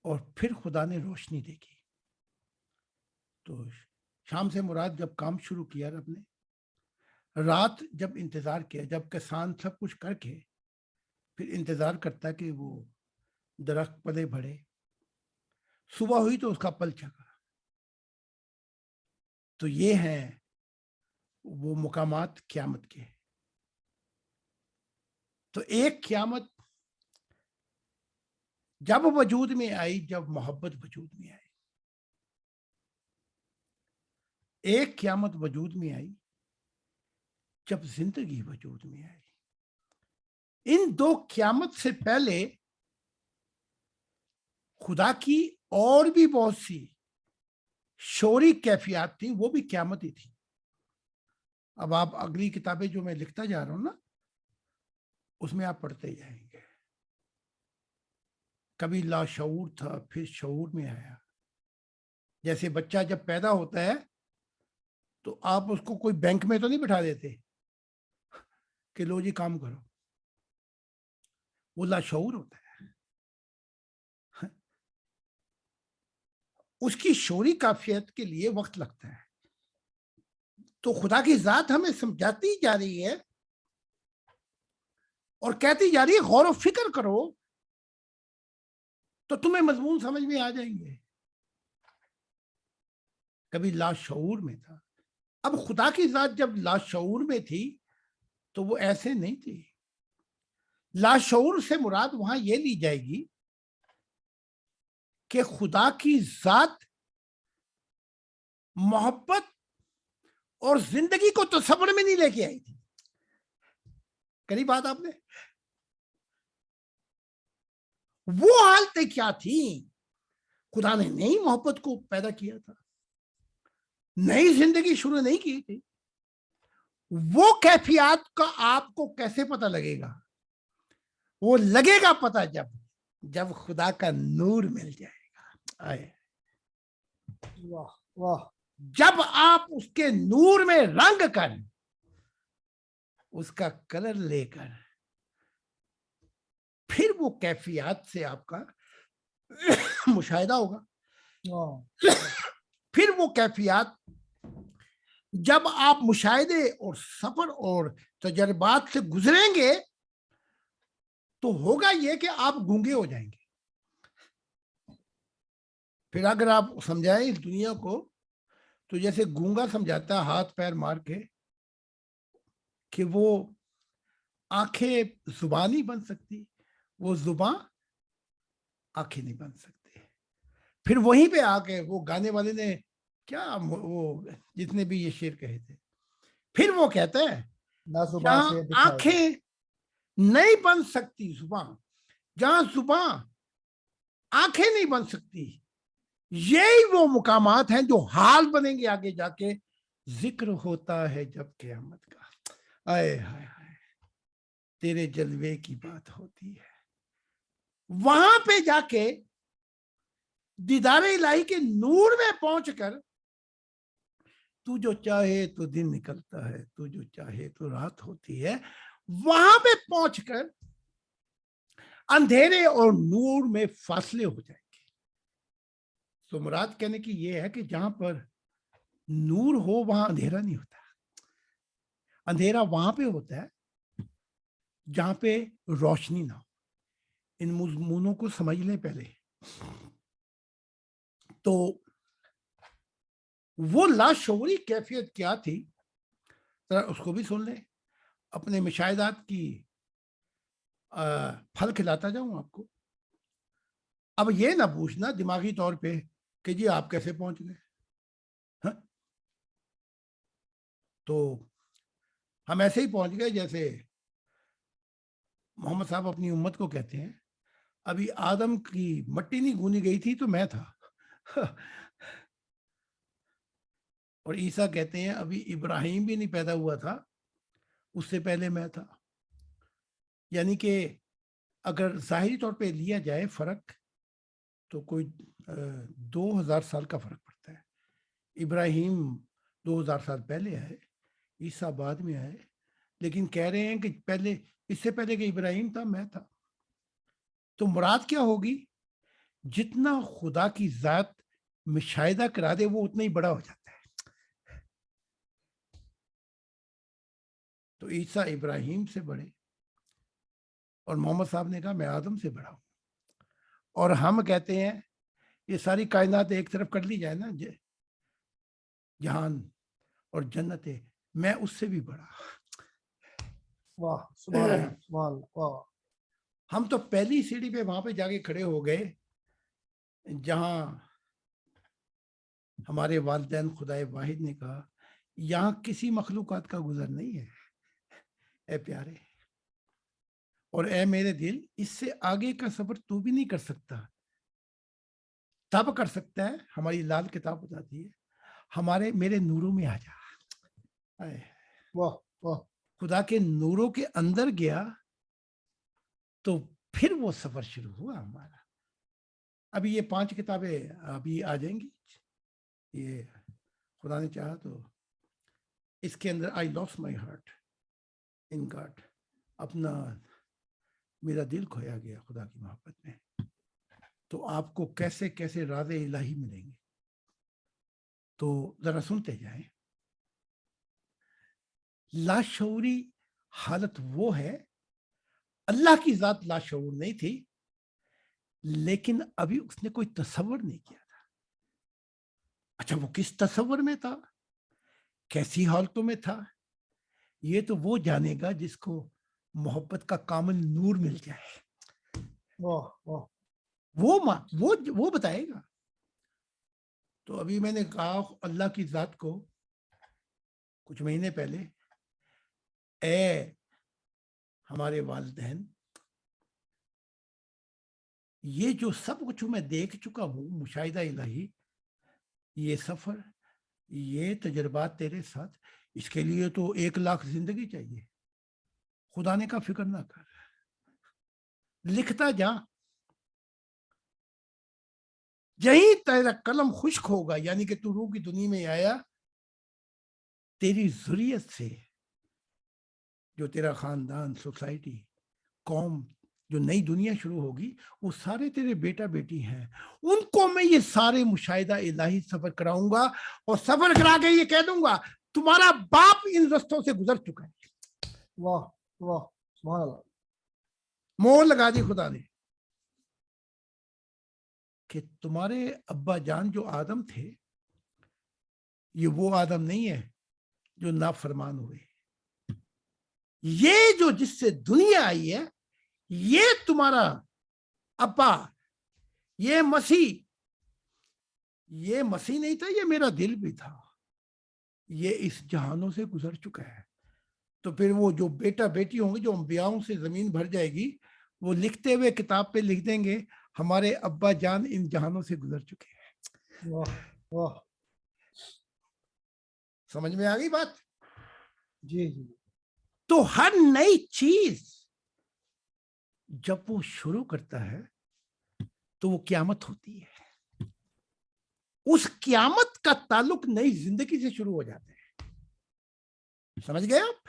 اور پھر خدا نے روشنی دیکھی. تو شام سے مراد جب کام شروع کیا رب نے، رات جب انتظار کیا، جب کسان سب کچھ کر کے پھر انتظار کرتا کہ وہ درخت پلے بڑھے، صبح ہوئی تو اس کا پل چکا. تو یہ ہیں وہ مقامات قیامت کے. تو ایک قیامت جب وجود میں آئی، جب محبت وجود میں آئی. ایک قیامت وجود میں آئی جب زندگی وجود میں آئی. ان 2 قیامت سے پہلے خدا کی اور بھی بہت سی شعوری کیفیات تھیں، وہ بھی قیامت ہی تھی. اب آپ اگلی کتابیں جو میں لکھتا جا رہا ہوں نا، اس میں آپ پڑھتے جائیں گے. کبھی لاشعور تھا، پھر شعور میں آیا. جیسے بچہ جب پیدا ہوتا ہے تو آپ اس کو کوئی بینک میں تو نہیں بٹھا دیتے کہ لو جی کام کرو. وہ لاشعور ہوتا ہے. اس کی شعوری کیفیت کے لیے وقت لگتا ہے. تو خدا کی ذات ہمیں سمجھاتی جا رہی ہے اور کہتی جا رہی ہے غور و فکر کرو تو تمہیں مضمون سمجھ میں آ جائیں گے. کبھی لاشعور میں تھا. اب خدا کی ذات جب لاشعور میں تھی تو وہ ایسے نہیں تھی. لاشعور سے مراد وہاں یہ لی جائے گی کہ خدا کی ذات محبت اور زندگی کو تصور میں نہیں لے کے آئی تھی. کری بات آپ نے. وہ حالتیں کیا تھیں؟ خدا نے نئی محبت کو پیدا کیا تھا, نئی زندگی شروع نہیں کی تھی. وہ کیفیات کا آپ کو کیسے پتہ لگے گا؟ وہ لگے گا پتہ جب خدا کا نور مل جائے گا. آئے
واہ واہ.
جب آپ اس کے نور میں رنگ کر, اس کا کلر لے کر, پھر وہ کیفیات سے آپ کا مشاہدہ ہوگا. پھر وہ کیفیات جب آپ مشاہدے اور سفر اور تجربات سے گزریں گے تو ہوگا یہ کہ آپ گونگے ہو جائیں گے. پھر اگر آپ سمجھائیں اس دنیا کو تو جیسے گونگا سمجھاتا ہے ہاتھ پیر مار کے کہ وہ آنکھیں زبان نہیں بن سکتی, وہ زبان آنکھیں نہیں بن سکتی. پھر وہیں پہ آ کے وہ گانے والے نے کیا وہ جتنے بھی یہ شعر کہے تھے, پھر وہ کہتا ہے جہاں آنکھیں نہیں بن سکتی زبان, جہاں زبان آنکھیں نہیں بن سکتی, یہی وہ مقامات ہیں جو حال بنیں گے آگے جا کے. ذکر ہوتا ہے جب قیامت کا, آئے ہائے ہائے تیرے جلوے کی بات ہوتی ہے. وہاں پہ جا کے دیدار الہی کے نور میں پہنچ کر تو جو چاہے تو دن نکلتا ہے, تو جو چاہے تو رات ہوتی ہے. وہاں پہ پہنچ کر اندھیرے اور نور میں فاصلے ہو جائیں گے. تو مراد کہنے کی یہ ہے کہ جہاں پر نور ہو وہاں اندھیرا نہیں ہوتا. اندھیرا وہاں پہ ہوتا ہے جہاں پہ روشنی نہ ہو. ان مضمونوں کو سمجھ لیں پہلے. تو وہ لاشعوری کیفیت کیا تھی ذرا اس کو بھی سن لیں. اپنے مشاہدات کی پھل کھلاتا جاؤں آپ کو. اب یہ نہ پوچھنا دماغی طور پہ کہ جی آپ کیسے پہنچ گئے. ہاں تو ہم ایسے ہی پہنچ گئے جیسے محمد صاحب اپنی امت کو کہتے ہیں ابھی آدم کی مٹی نہیں گونی گئی تھی تو میں تھا. اور عیسیٰ کہتے ہیں ابھی ابراہیم بھی نہیں پیدا ہوا تھا اس سے پہلے میں تھا. یعنی کہ اگر ظاہری طور پہ لیا جائے فرق تو کوئی 2000 سال کا فرق پڑتا ہے. ابراہیم 2000 سال پہلے آئے, عیسیٰ بعد میں آئے, لیکن کہہ رہے ہیں کہ پہلے اس سے پہلے کہ ابراہیم تھا میں تھا. تو مراد کیا ہوگی؟ جتنا خدا کی ذات مشاہدہ کرا دے وہ اتنا ہی بڑا ہو جاتا ہے. تو عیسیٰ ابراہیم سے بڑے اور محمد صاحب نے کہا میں آدم سے بڑا ہوں. اور ہم کہتے ہیں یہ ساری کائنات ایک طرف کر لی جائے نا, جہان اور جنت ہے, میں اس سے بھی بڑا.
واہ سبحان اللہ سبحان اللہ. واہ
ہم تو پہلی سیڑھی پہ وہاں پہ جا کے کھڑے ہو گئے جہاں ہمارے والدین خدائے واحد نے کہا یہاں کسی مخلوقات کا گزر نہیں ہے اے پیارے, اور اے میرے دل اس سے آگے کا سفر تو بھی نہیں کر سکتا. تب کر سکتا ہے ہماری لال کتاب بتاتی ہے میرے نوروں میں آ جا.
واہ واہ.
خدا کے نوروں کے اندر گیا تو پھر وہ سفر شروع ہوا ہمارا. ابھی یہ 5 کتابیں ابھی آ جائیں گی, یہ خدا نے چاہا تو. اس کے اندر I lost my heart in God, اپنا میرا دل کھویا گیا خدا کی محبت میں. تو آپ کو کیسے کیسے راز الہی ملیں گے تو ذرا سنتے جائیں. لاشعوری حالت وہ ہے اللہ کی ذات لاشعور نہیں تھی، لیکن ابھی اس نے کوئی تصور نہیں کیا تھا. اچھا وہ کس تصور میں تھا، کیسی حالتوں میں تھا، یہ تو وہ جانے گا جس کو محبت کا کامل نور مل جائے.
واہ واہ
وہ بتائے گا. تو ابھی میں نے کہا اللہ کی ذات کو کچھ مہینے پہلے، اے ہمارے والدین، یہ جو سب کچھ میں دیکھ چکا ہوں، مشاہدہ الہی، یہ سفر، یہ تجربات تیرے ساتھ، اس کے لیے تو 1,00,000 زندگی چاہیے. خدا نے کہا فکر نہ کر، لکھتا جا، یہی تیرا قلم خشک ہوگا، یعنی کہ تو روح کی دنیا میں آیا، تیری ذریت سے جو تیرا خاندان، سوسائٹی، قوم، جو نئی دنیا شروع ہوگی، وہ سارے تیرے بیٹا بیٹی ہیں. ان کو میں یہ سارے مشاہدہ الہی سفر کراؤں گا، اور سفر کرا کے یہ کہہ دوں گا تمہارا باپ ان رستوں سے گزر چکا ہے.
واہ واہ سبحان اللہ.
مور لگا دی خدا نے کہ تمہارے ابا جان جو آدم تھے، یہ وہ آدم نہیں ہے جو نافرمان ہوئے. یہ جو جس سے دنیا آئی ہے، یہ تمہارا ابا، یہ مسیح نہیں تھا، یہ میرا دل بھی تھا، یہ اس جہانوں سے گزر چکا ہے. تو پھر وہ جو بیٹا بیٹی ہوں گے، جو انبیاؤں سے زمین بھر جائے گی، وہ لکھتے ہوئے کتاب پہ لکھ دیں گے ہمارے ابا جان ان جہانوں سے گزر چکے ہیں.
واہ واہ.
سمجھ میں آ گئی بات؟
جی جی.
تو ہر نئی چیز جب وہ شروع کرتا ہے تو وہ قیامت ہوتی ہے. اس قیامت کا تعلق نئی زندگی سے شروع ہو جاتا ہے. سمجھ گئے آپ؟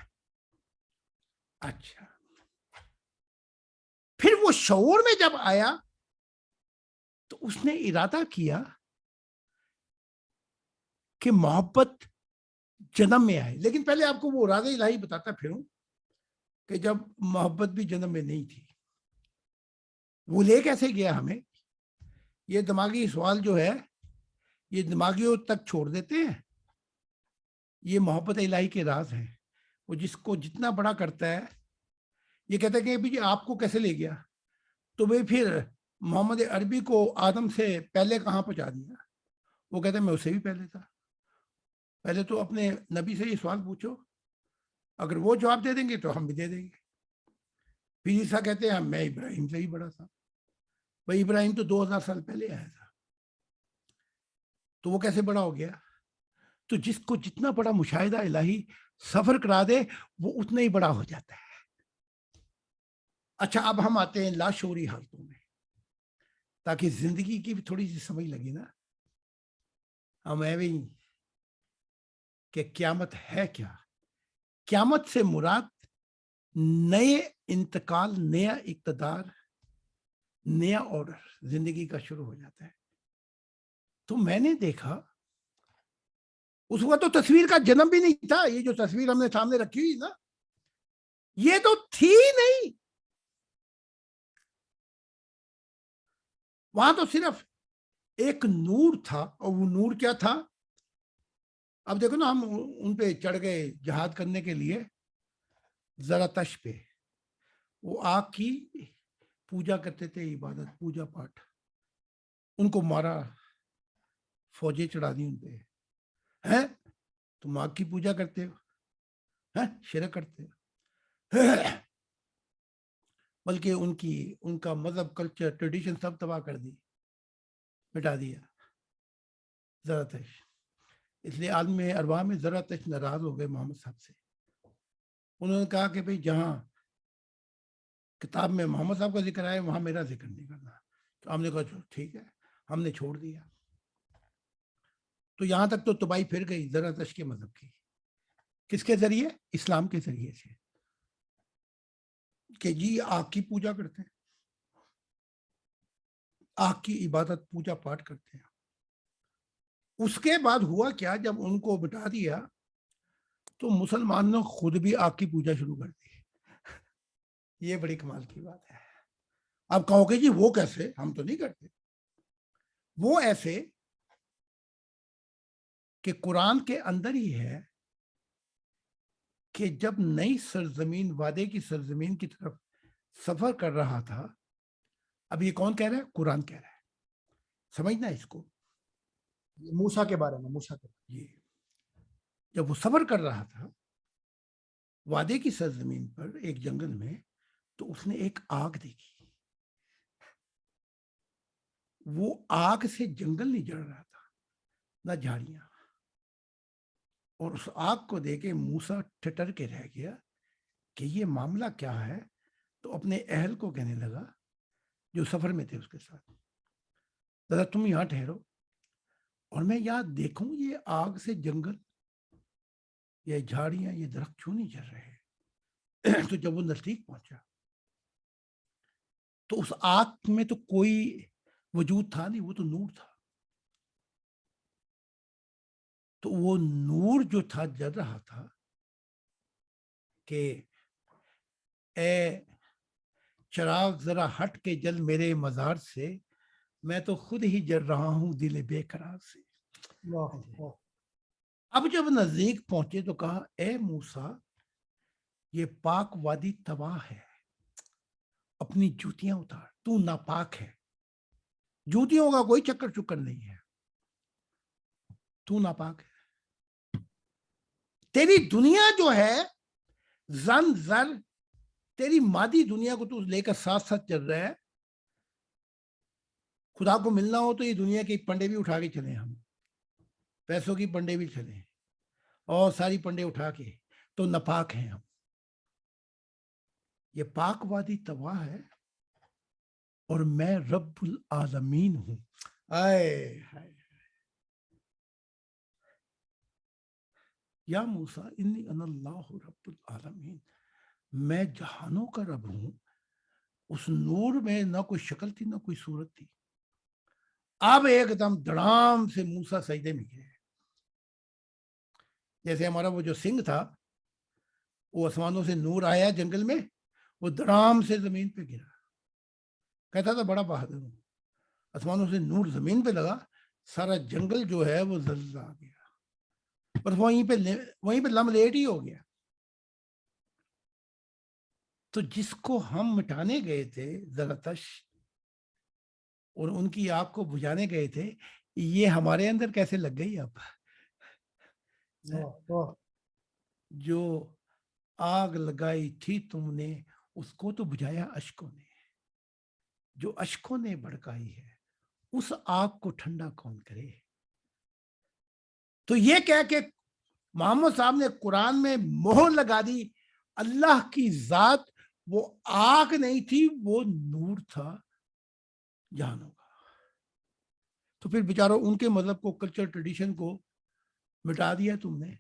اچھا، پھر وہ شعور میں جب آیا تو اس نے ارادہ کیا کہ محبت جنم میں آئے. لیکن پہلے آپ کو وہ ارادہ الہی بتاتا پھروں کہ جب محبت بھی جنم میں نہیں تھی، وہ لے کیسے گیا ہمیں. یہ دماغی سوال جو ہے، یہ دماغیوں تک چھوڑ دیتے ہیں. یہ محبت الہی کے راز ہیں. وہ جس کو جتنا بڑا کرتا ہے، یہ کہتا ہے کہ بھی آپ کو کیسے لے گیا، تو وہ پھر محمد عربی کو آدم سے پہلے کہاں پہنچا دیا. وہ کہتا ہے میں اسے بھی پہلے تھا. پہلے تو اپنے نبی سے یہ سوال پوچھو، اگر وہ جواب دے دیں گے تو ہم بھی دے دیں گے. پھر عیسیٰ کہتے ہیں میں ابراہیم سے ہی بڑا تھا. بھائی ابراہیم تو 2000 سال پہلے آیا تھا، تو وہ کیسے بڑا ہو گیا. تو جس کو جتنا بڑا مشاہدہ الہی سفر کرا دے، وہ اتنا ہی بڑا ہو جاتا ہے. اچھا، اب ہم آتے ہیں لاشعوری حالتوں میں، تاکہ زندگی کی بھی تھوڑی سی سمجھ لگی نا. ہم ایویں کہ قیامت ہے کیا. قیامت سے مراد نئے انتقال، نیا اقتدار، نیا آرڈر زندگی کا شروع ہو جاتا ہے. تو میں نے دیکھا اس وقت تو تصویر کا جنم بھی نہیں تھا. یہ جو تصویر ہم نے سامنے رکھی ہوئی نا، یہ تو تھی نہیں. وہاں تو صرف ایک نور تھا، اور وہ نور کیا تھا. اب دیکھو نا، ہم ان پہ چڑھ گئے جہاد کرنے کے لیے زراتشت پہ. وہ آگ کی پوجا کرتے تھے، عبادت، پوجا پاٹ. ان کو مارا، فوجیں چڑھا دی ان پہ. ہیں تم آگ کی پوجا کرتے ہو، شرک کرتے ہو. بلکہ ان کا مذہب، کلچر، ٹریڈیشن سب تباہ کر دی، مٹا دیا. زراتشت، اس لیے عالم ارواح میں زراتشت ناراض ہو گئے محمد صاحب سے. انہوں نے کہا کہ بھئی جہاں کتاب میں محمد صاحب کا ذکر آئے، وہاں میرا ذکر نہیں کرنا. تو ہم نے کہا ٹھیک ہے، ہم نے چھوڑ دیا. تو یہاں تک تو تباہی پھر گئی زراتشت کے مذہب کی. کس کے ذریعے؟ اسلام کے ذریعے سے، کہ جی آگ کی پوجا کرتے ہیں، آگ کی عبادت، پوجا پاٹ کرتے ہیں. اس کے بعد ہوا کیا، جب ان کو بٹا دیا تو مسلمانوں نے خود بھی آگ کی پوجا شروع کر دی. یہ بڑی کمال کی بات ہے. اب کہو کہ جی وہ کیسے, ہم تو نہیں کرتے. وہ ایسے کہ قرآن کے اندر ہی ہے کہ جب نئی سرزمین, وعدے کی سرزمین کی طرف سفر کر رہا تھا, اب یہ کون کہہ رہا ہے؟ قرآن کہہ رہا ہے. سمجھنا اس کو.
موسیٰ کے بارے میں, موسیٰ کے
یہ جب وہ سفر کر رہا تھا وعدے کی سرزمین پر ایک جنگل میں, تو اس نے ایک آگ دیکھی. وہ آگ سے جنگل نہیں جل رہا تھا, نہ جھاڑیاں. اور اس آگ کو دیکھ کے موسیٰ ٹھٹر کے رہ گیا کہ یہ معاملہ کیا ہے. تو اپنے اہل کو کہنے لگا جو سفر میں تھے اس کے ساتھ, ذرا تم یہاں ٹھہرو اور میں یہاں دیکھوں یہ آگ سے جنگل, یہ جھاڑیاں, یہ درخت کیوں نہیں جل رہے. تو جب وہ نزدیک پہنچا تو اس آگ میں تو کوئی وجود تھا نہیں, وہ تو نور تھا. تو وہ نور جو تھا جل رہا تھا کہ اے چراغ ذرا ہٹ کے جل میرے مزار سے, میں تو خود ہی جل رہا ہوں دل بے قرار سے. اب جب نزدیک پہنچے تو کہا اے موسیٰ یہ پاک وادی تباہ ہے, اپنی جوتیاں اتار, تو ناپاک ہے. جوتیوں کا کوئی چکر چکر نہیں ہے, تو ناپاک ہے. تیری دنیا جو ہے زن زر, تیری مادی دنیا کو تو لے کر ساتھ ساتھ چل رہا ہے. خدا کو ملنا ہو تو یہ دنیا کے پنڈے بھی اٹھا کے چلیں, ہم پیسوں کی پنڈے بھی چلیں اور ساری پنڈے اٹھا کے, تو ناپاک ہیں ہم. یہ پاک وادی تباہ ہے اور میں رب العالمین ہوں. آئے ہائے یا موسیٰ انی انا اللہ رب العالمین, میں جہانوں کا رب ہوں. اس نور میں نہ کوئی شکل تھی نہ کوئی صورت تھی. اب ایک دم دڑام سے موسیٰ سجدے میں گرے, جیسے ہمارا وہ جو سنگھ تھا, وہ آسمانوں سے نور آیا جنگل میں, وہ دڑام سے زمین پہ گرا. کہتا تھا بڑا بہادر ہوں. آسمانوں سے نور زمین پہ لگا, سارا جنگل جو ہے وہ زلزلہ آ گیا, بس وہیں پہ لم لیٹ ہی ہو گیا. تو جس کو ہم مٹانے گئے تھے زرتش اور ان کی آگ کو بجھانے گئے تھے, یہ ہمارے اندر کیسے لگ گئی. اب جو آگ لگائی تھی تم نے اس کو تو بجھایا اشکوں نے, جو اشکوں نے بھڑکائی ہے اس آگ کو ٹھنڈا کون کرے. تو یہ کہہ کہ محمد صاحب نے قرآن میں مہر لگا دی, اللہ کی ذات وہ آگ نہیں تھی, وہ نور تھا جہانوں کا. تو پھر بیچاروں ان کے مذہب کو, کلچر ٹریڈیشن کو مٹا دیا تم نے.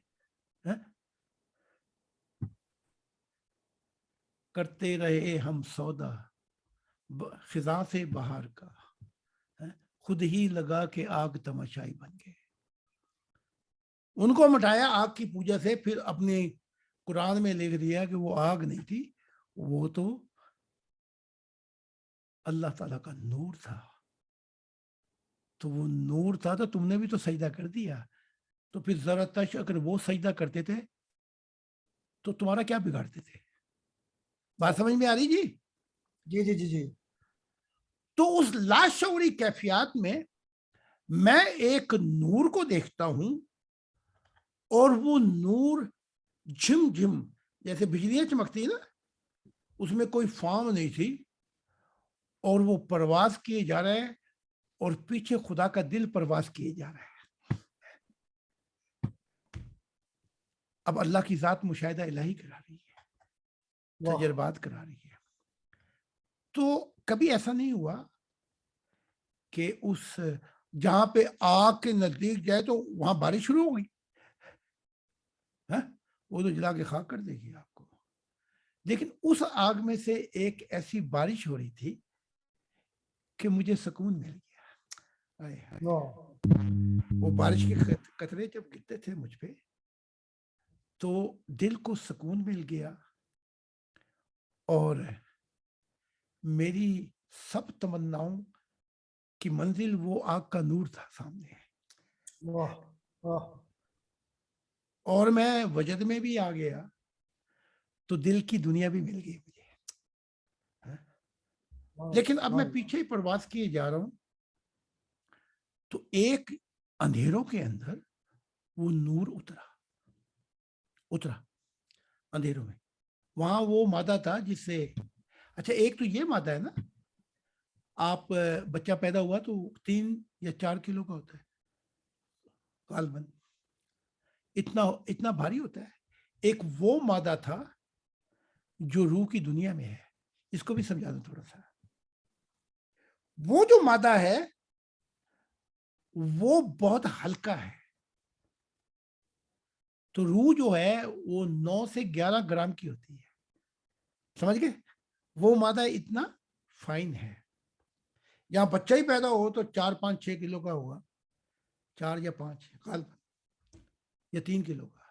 کرتے رہے ہم سودا خزاں سے بہار کا, خود ہی لگا کے آگ تماشائی بن گئے. ان کو مٹایا آگ کی پوجا سے, پھر اپنے قرآن میں لکھ دیا کہ وہ آگ نہیں تھی, وہ تو اللہ تعالیٰ کا نور تھا. تو وہ نور تھا تو تم نے بھی تو سجدہ کر دیا. تو پھر زرتش اگر وہ سجدہ کرتے تھے تو تمہارا کیا بگاڑتے تھے. بات سمجھ میں آ رہی جی؟
جی جی جی جی.
تو اس لاشعوری کیفیات میں ایک نور کو دیکھتا ہوں, اور وہ نور جھم جھم جیسے بجلیاں چمکتی ہے نا, اس میں کوئی فارم نہیں تھی, اور وہ پرواز کیے جا رہے ہیں, اور پیچھے خدا کا دل پرواز کیے جا رہا ہے. اب اللہ کی ذات مشاہدہ الہی کرا رہی ہے, تجربات کرا رہی ہے. تو کبھی ایسا نہیں ہوا کہ اس جہاں پہ آگ کے نزدیک جائے تو وہاں بارش شروع ہو گئی, وہ تو جلا کے خاک کر دے گی آپ کو. لیکن اس آگ میں سے ایک ایسی بارش ہو رہی تھی کہ مجھے سکون مل گیا. وہ بارش کے قطرے جب گرتے تھے مجھ پہ تو دل کو سکون مل گیا, اور میری سب تمناؤں کی منزل وہ آگ کا نور تھا سامنے،
واہ واہ
اور میں وجد میں بھی آ گیا تو دل کی دنیا بھی مل گئی مجھے. لیکن اب میں پیچھے پرواز کیے جا رہا ہوں تو ایک اندھیروں کے اندر وہ نور اترا اندھیروں میں. وہاں وہ مادہ تھا جس سے، اچھا ایک تو یہ مادہ ہے نا، آپ بچہ پیدا ہوا تو 3 یا 4 کلو کا ہوتا ہے غالباً، اتنا بھاری ہوتا ہے. ایک وہ مادہ تھا جو روح کی دنیا میں ہے. اس کو بھی سمجھا دوں تھوڑا سا. وہ جو مادہ ہے وہ بہت ہلکا ہے، تو روح جو ہے وہ 9 سے 11 گرام کی ہوتی ہے. سمجھ گئے؟ وہ مادہ اتنا فائن ہے. یہاں بچہ ہی پیدا ہو تو 4 5 6 کلو کا ہوگا، 4 یا 5 غالباً، یا 3 کلو کا.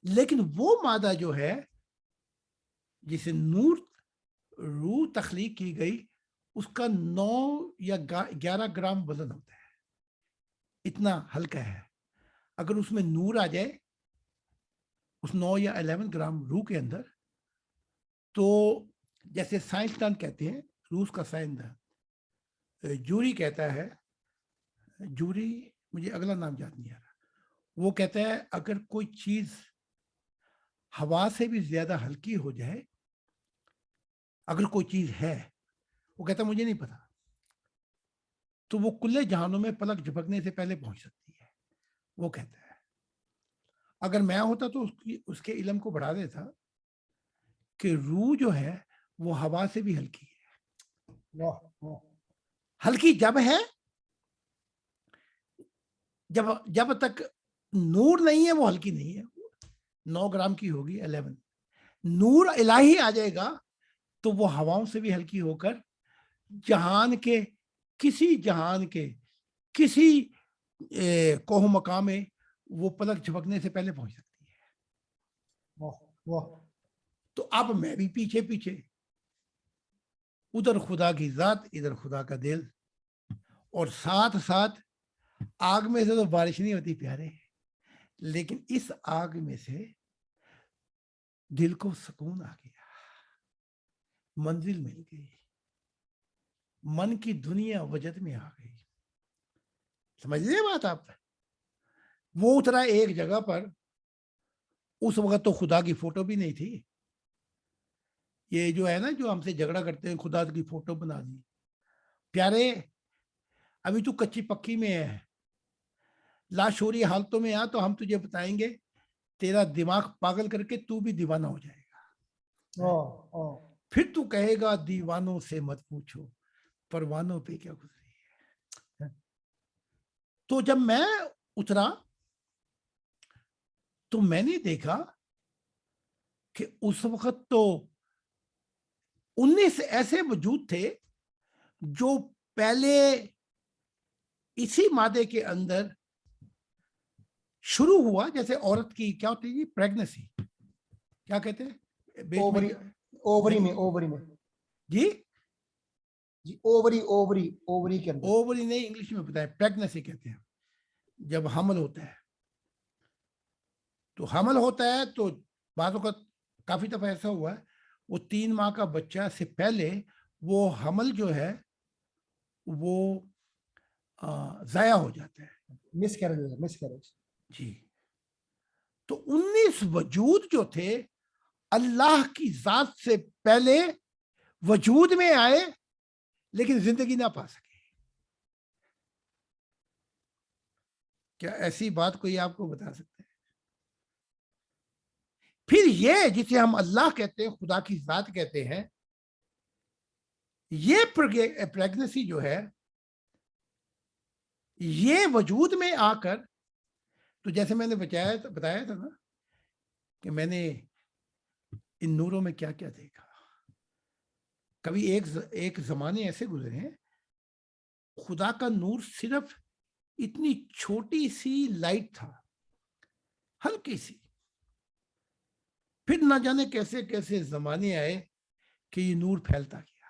لیکن وہ مادہ جو ہے جسے نور روح تخلیق کی گئی، اس کا 9 یا 11 گرام وزن ہوتا ہے. اتنا ہلکا ہے. اگر اس میں نور آ جائے اس 9 یا 11 گرام روح کے اندر، تو جیسے سائنسدان کہتے ہیں، روس کا سائنسدان جوری کہتا ہے، جوری مجھے اگلا نام یاد نہیں آ رہا، وہ کہتا ہے اگر کوئی چیز ہوا سے بھی زیادہ ہلکی ہو جائے، اگر کوئی چیز ہے، وہ کہتا ہے مجھے نہیں پتا، تو وہ کلے جہانوں میں پلک جھپکنے سے پہلے پہنچ سکتی ہے. وہ کہتا ہے اگر میں ہوتا تو اس کے علم کو بڑھا دیتا کہ روح جو ہے وہ ہوا سے بھی ہلکی ہے. ہلکی جب ہے جب تک نور نہیں ہے وہ ہلکی نہیں ہے. 9 گرام کی ہوگی 11. نور الہی آ جائے گا تو وہ ہواؤں سے بھی ہلکی ہو کر جہان کے کسی کوہ مقام میں وہ پلک جھپکنے سے پہلے پہنچ سکتی ہے. تو اب میں بھی پیچھے ادھر خدا کی ذات ادھر خدا کا دل، اور ساتھ آگ میں سے تو بارش نہیں ہوتی پیارے، لیکن اس آگ میں سے دل کو سکون آ گیا، منزل مل گئی، من کی دنیا وجد میں آ گئی. سمجھ لیں بات آپ؟ وہ اترا ایک جگہ پر. اس وقت تو خدا کی فوٹو بھی نہیں تھی. یہ جو ہے نا جو ہم سے جھگڑا کرتے ہیں خدا کی فوٹو بنا دی. پیارے ابھی تو کچی پکی میں ہے، لاشعوری حالتوں میں آ تو ہم تجھے بتائیں گے، تیرا دماغ پاگل کر کے تو بھی دیوانہ ہو جائے گا. پھر تو کہے گا دیوانوں سے مت پوچھو پروانوں پہ کیا گزری ہے. تو جب میں اترا تو میں نے دیکھا کہ اس وقت تو 19 ایسے وجود تھے جو پہلے اسی مادے کے اندر شروع ہوا. جیسے عورت کی کیا ہوتی ہے پریگنسی، کیا کہتے ہیں
اووری میں
جی
اووری کے اندر،
اووری نہیں، انگلش میں بتائیں، پریگنسی کہتے ہیں. جب حمل ہوتا ہے تو بعض اوقات کافی دفعہ ایسا ہوا ہے وہ 3 ماہ کا بچہ سے پہلے وہ حمل جو ہے وہ ضائع ہو جاتا ہے،
مس کیریج.
جی. تو 19 وجود جو تھے اللہ کی ذات سے پہلے وجود میں آئے لیکن زندگی نہ پا سکے. کیا ایسی بات کوئی آپ کو بتا سکتے ہیں؟ پھر یہ جسے ہم اللہ کہتے ہیں، خدا کی ذات کہتے ہیں، یہ پریگنسی جو ہے یہ وجود میں آ کر، تو جیسے میں نے بتایا تھا نا کہ میں نے ان نوروں میں کیا کیا دیکھا. کبھی ایک زمانے ایسے گزرے ہیں خدا کا نور صرف اتنی چھوٹی سی لائٹ تھا، ہلکی سی. پھر نہ جانے کیسے کیسے زمانے آئے کہ یہ نور پھیلتا گیا.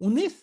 19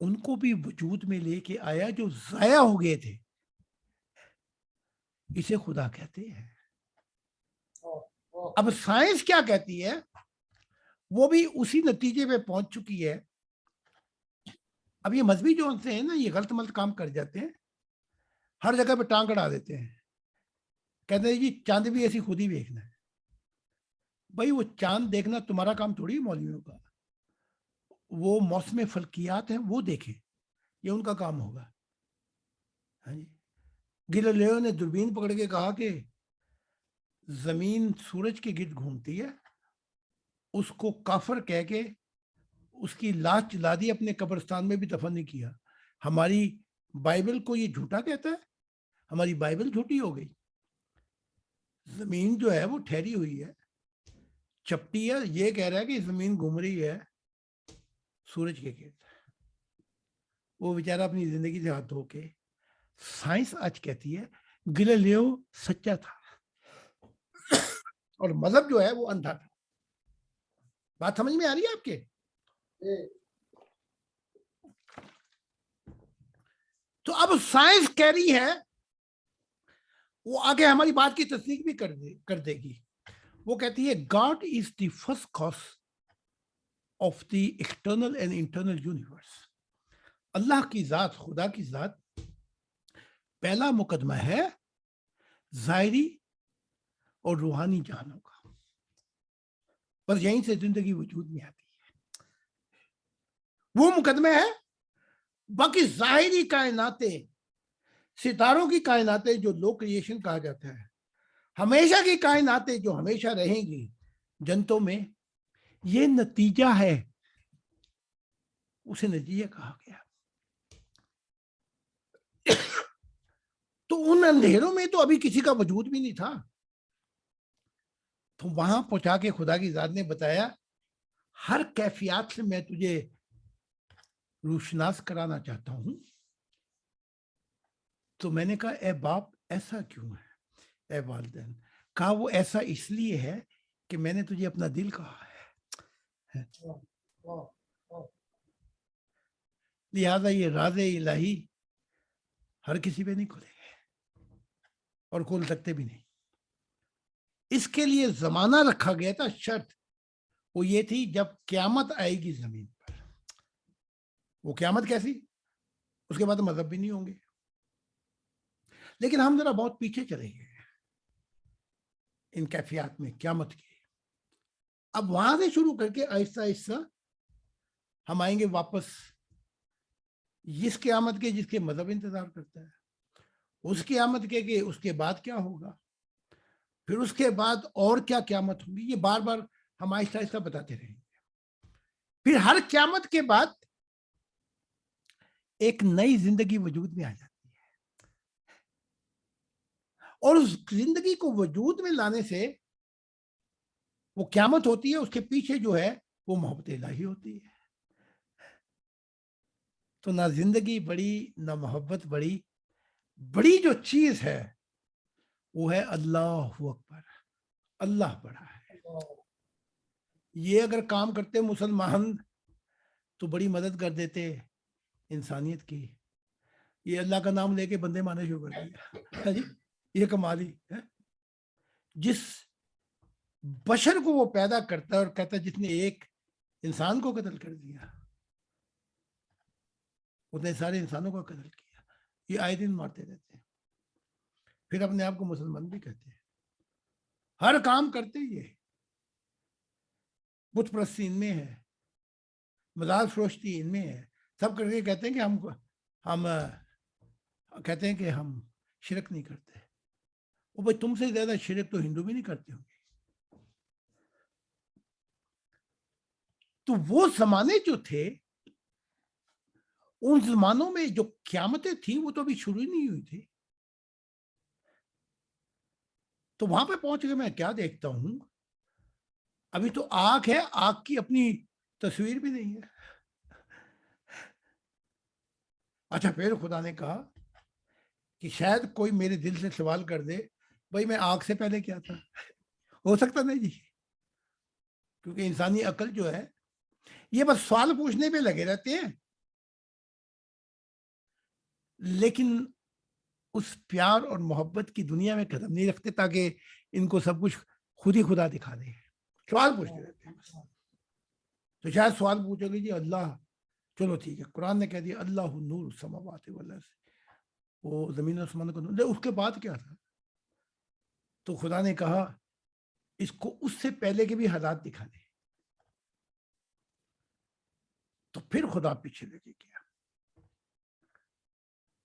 ان کو بھی وجود میں لے کے آیا جو ضائع ہو گئے تھے. اسے خدا کہتے ہیں. اب سائنس کیا کہتی ہے؟ وہ بھی اسی نتیجے پہ پہنچ چکی ہے. اب یہ مذہبی جو سے ہیں نا، یہ غلط ملط کام کر جاتے ہیں، ہر جگہ پہ ٹانگ اڑا دیتے ہیں، کہتے ہیں جی چاند بھی ایسی خود ہی دیکھنا ہے. بھائی وہ چاند دیکھنا تمہارا کام تھوڑی مولویوں کا. وہ موسم فلکیات ہیں، وہ دیکھیں، یہ ان کا کام ہوگا. ہاں جی. گیلیلیو نے دوربین پکڑ کے کہا کہ زمین سورج کے گرد گھومتی ہے. اس کو کافر کہہ کے اس کی لاش جلا دی، اپنے قبرستان میں بھی دفن نہیں کیا. ہماری بائبل کو یہ جھوٹا کہتا ہے، ہماری بائبل جھوٹی ہو گئی. زمین جو ہے وہ ٹھہری ہوئی ہے، چپٹی ہے. یہ کہہ رہا ہے کہ زمین گھوم رہی ہے سورج کے گرد. وہ بیچارہ اپنی زندگی سے ہاتھ دھو کے. سائنس آج کہتی ہے گلیلیو سچا تھا اور مذہب جو ہے وہ اندھا تھا. بات سمجھ میں آ رہی ہے آپ کے؟ تو اب سائنس کہہ رہی ہے، وہ آگے ہماری بات کی تصدیق بھی کر دے گی. وہ کہتی ہے God is the first cause of the external and internal universe. Allah کی ذات، خدا کی ذات پہلا مقدمہ ہے ظاہری اور روحانی جہانوں کا. بس یہیں سے زندگی وجود میں آتی ہے، وہ مقدمہ ہے. باقی ظاہری کائناتیں، ستاروں کی کائناتیں جو لو کریشن کہا جاتا ہے، ہمیشہ کی کائناتیں جو ہمیشہ رہیں گی جنتوں میں، یہ نتیجہ ہے. اسے نتیجہ کہا گیا. تو ان اندھیروں میں تو ابھی کسی کا وجود بھی نہیں تھا. تو وہاں پہنچا کے خدا کی ذات نے بتایا ہر کیفیات سے میں تجھے روشناس کرانا چاہتا ہوں. تو میں نے کہا اے باپ ایسا کیوں ہے؟ اے والدین کہا وہ ایسا اس لیے ہے کہ میں نے تجھے اپنا دل کہا ہے، لہذا یہ راز الہی ہر کسی پہ نہیں کھلے گے اور کھول سکتے بھی نہیں. اس کے لیے زمانہ رکھا گیا تھا. شرط وہ یہ تھی جب قیامت آئے گی زمین پر. وہ قیامت کیسی؟ اس کے بعد مذہب بھی نہیں ہوں گے. لیکن ہم ذرا بہت پیچھے چلے گئے ان کیفیات میں قیامت کی. اب وہاں سے شروع کر کے آہستہ آہستہ ہم آئیں گے واپس اس قیامت کے جس کے مذہب انتظار کرتا ہے، اس قیامت کے کہ اس کے بعد کیا ہوگا، پھر اس کے بعد اور کیا قیامت ہوگی. یہ بار بار ہم آہستہ آہستہ بتاتے رہیں گے. پھر ہر قیامت کے بعد ایک نئی زندگی وجود میں آ جاتی ہے، اور اس زندگی کو وجود میں لانے سے وہ قیامت ہوتی ہے. اس کے پیچھے جو ہے وہ محبت الہی ہوتی ہے. تو نہ زندگی بڑی نہ محبت بڑی. بڑی جو چیز ہے وہ ہے اللہ اکبر، اللہ بڑا ہے. یہ اگر کام کرتے مسلمان تو بڑی مدد کر دیتے انسانیت کی. یہ اللہ کا نام لے کے بندے مانے شروع کر دیا. جی یہ کمال ہی ہے. جس بشر کو وہ پیدا کرتا ہے اور کہتا ہے جس نے ایک انسان کو قتل کر دیا اس نے سارے انسانوں کو قتل کیا. یہ آئے دن مارتے رہتے ہیں، پھر اپنے آپ کو مسلمان بھی کہتے ہیں. ہر کام کرتے یہ بت پرستی ان میں ہے، مزار فروشتی ان میں ہے. سب کر کے کہتے ہیں کہ ہم کہتے ہیں کہ ہم شرک نہیں کرتے. وہ بھائی تم سے زیادہ شرک تو ہندو بھی نہیں کرتے ہوں گے. تو وہ زمانے جو تھے، ان زمانوں میں جو قیامتیں تھیں وہ تو ابھی شروع ہی نہیں ہوئی تھی. تو وہاں پہ پہنچ کے میں کیا دیکھتا ہوں، ابھی تو آگ ہے، آگ کی اپنی تصویر بھی نہیں ہے. اچھا پھر خدا نے کہا کہ شاید کوئی میرے دل سے سوال کر دے بھائی میں آگ سے پہلے کیا تھا. ہو سکتا نہیں جی، کیونکہ انسانی عقل جو ہے یہ بس سوال پوچھنے پہ لگے رہتے ہیں لیکن اس پیار اور محبت کی دنیا میں قدم نہیں رکھتے تاکہ ان کو سب کچھ خود ہی خدا دکھا دے. سوال پوچھتے رہتے ہیں بس. تو شاید سوال پوچھو گے جی اللہ، چلو ٹھیک ہے، قرآن نے کہہ دیا اللہ نور السماوات والارض، وہ زمین و آسمان کا نور. اس کے بعد کیا تھا؟ تو خدا نے کہا اس کو اس سے پہلے کے بھی حالات دکھا دے. تو پھر خدا پیچھے لگے گیا.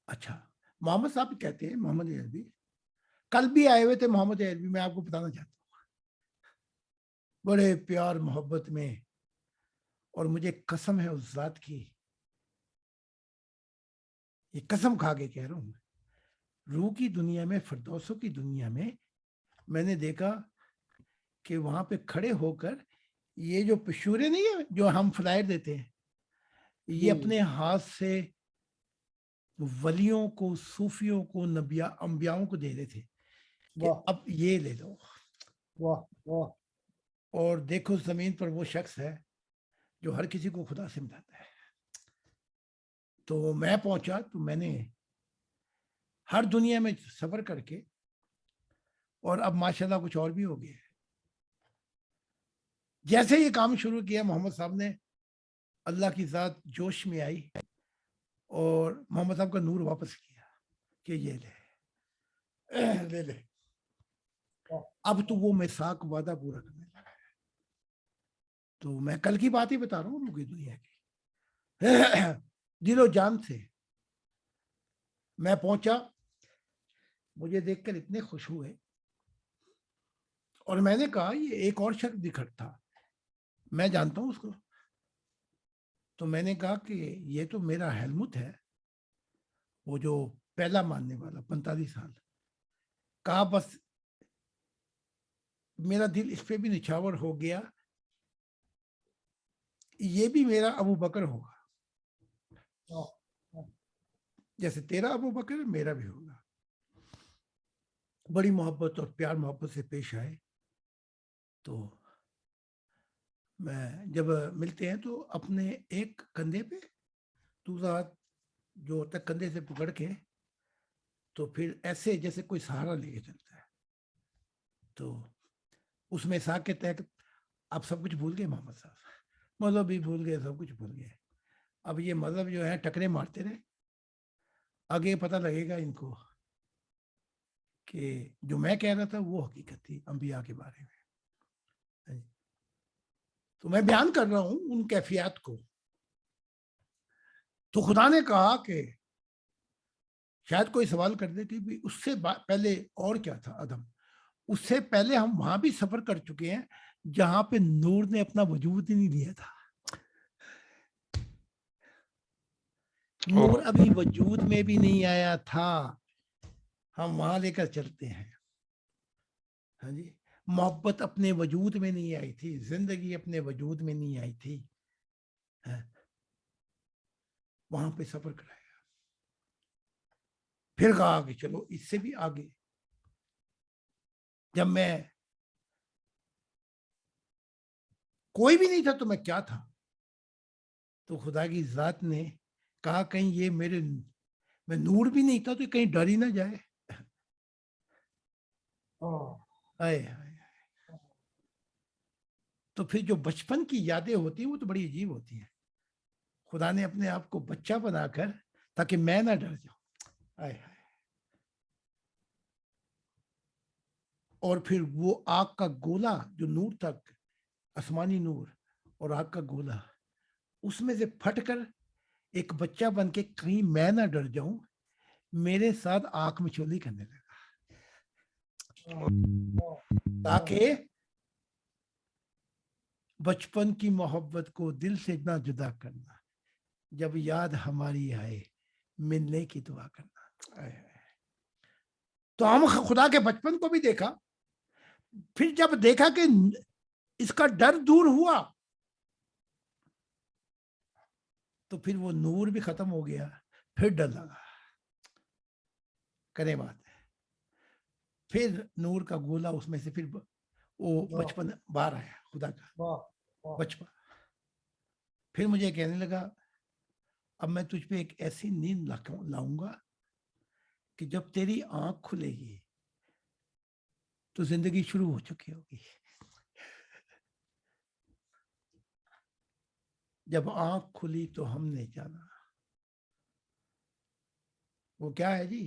اچھا، محمد صاحب کہتے ہیں، محمد عربی کل بھی آئے ہوئے تھے. محمد عربی میں آپ کو بتانا چاہتا ہوں، بڑے پیار محبت میں، اور مجھے قسم ہے اس ذات کی، یہ قسم کھا کے کہہ رہا ہوں، روح کی دنیا میں، فردوسوں کی دنیا میں نے دیکھا کہ وہاں پہ کھڑے ہو کر یہ جو پشورے نہیں ہے جو ہم فلائر دیتے ہیں، یہ اپنے ہاتھ سے ولیوں کو، صوفیوں کو، انبیاؤں کو دے رہے تھے کہ اب یہ لے لو. اور دیکھو زمین پر وہ شخص ہے جو ہر کسی کو خدا سے ملاتا ہے. تو میں پہنچا تو میں نے ہر دنیا میں سفر کر کے، اور اب ماشاءاللہ کچھ اور بھی ہو گیا. جیسے یہ کام شروع کیا محمد صاحب نے، اللہ کی ذات جوش میں آئی اور محمد صاحب کا نور واپس کیا کہ یہ لے لے. اب تو وہ میثاق وعدہ پورا کرنے لگا ہے. تو میں کل کی بات ہی بتا رہا ہوں، پوری دنیا کی دل و جان سے میں پہنچا. مجھے دیکھ کر اتنے خوش ہوئے، اور میں نے کہا یہ ایک اور شخص بھی کھڑا تھا، میں جانتا ہوں اس کو. تو میں نے کہا کہ یہ تو میرا ہیلمٹ ہے، وہ جو پہلا ماننے والا 45 سال. کہا بس میرا دل اس پہ بھی نچھاور ہو گیا، یہ بھی میرا ابو بکر ہوگا، جیسے تیرا ابو بکر میرا بھی ہوگا. بڑی محبت اور پیار محبت سے پیش آئے. تو میں جب ملتے ہیں تو اپنے ایک کندھے پہ دوسرا جو ہوتا ہے کندھے سے پکڑ کے، تو پھر ایسے جیسے کوئی سہارا لے کے چلتا ہے. تو اس میں ساتھ کے تحت آپ سب کچھ بھول گئے محمد صاحب، مذہب بھی بھول گئے، سب کچھ بھول گئے. اب یہ مذہب جو ہے ٹکرے مارتے رہے، آگے پتہ لگے گا ان کو کہ جو میں کہہ رہا تھا وہ حقیقت تھی انبیاء کے بارے میں. تو میں بیان کر رہا ہوں ان کیفیات کو. تو خدا نے کہا کہ شاید کوئی سوال کر دے کہ بھی اس سے پہلے اور کیا تھا آدم. اس سے پہلے ہم وہاں بھی سفر کر چکے ہیں جہاں پہ نور نے اپنا وجود ہی نہیں لیا تھا. نور ابھی وجود میں بھی نہیں آیا تھا، ہم وہاں لے کر چلتے ہیں. ہاں جی، محبت اپنے وجود میں نہیں آئی تھی، زندگی اپنے وجود میں نہیں آئی تھی، وہاں پہ سفر کرایا. پھر کہا کہ چلو اس سے بھی آگے. جب میں کوئی بھی نہیں تھا تو میں کیا تھا؟ تو خدا کی ذات نے کہا کہیں یہ میں نور بھی نہیں تھا تو کہیں ڈر ہی نہ جائے. تو پھر جو بچپن کی یادیں ہوتی ہیں وہ تو بڑی عجیب ہوتی ہیں. خدا نے اپنے آپ کو بچہ بنا کر تاکہ میں نہ ڈر جاؤں. اور پھر وہ آگ کا گولا جو نور تک، آسمانی نور اور آگ کا گولا، اس میں سے پھٹ کر ایک بچہ بن کے کہیں میں نہ ڈر جاؤں، میرے ساتھ آنکھ میں چولی کرنے لگا تاکہ بچپن کی محبت کو دل سے نہ جدا کرنا، جب یاد ہماری آئے ملنے کی دعا کرنا. تو ہم خدا کے بچپن کو بھی دیکھا، پھر جب دیکھا کہ اس کا ڈر دور ہوا تو پھر وہ نور بھی ختم ہو گیا، پھر ڈر لگا. کرے بات ہے، پھر نور کا گولا اس میں سے پھر وہ بچپن باہر آیا، خدا کا بچپن. پھر مجھے کہنے لگا اب میں تجھ پہ ایک ایسی نیند لاؤں گا کہ جب تیری آنکھ کھلے گی تو زندگی شروع ہو چکی ہوگی. جب آنکھ کھلی تو ہم نے جانا. وہ کیا ہے جی؟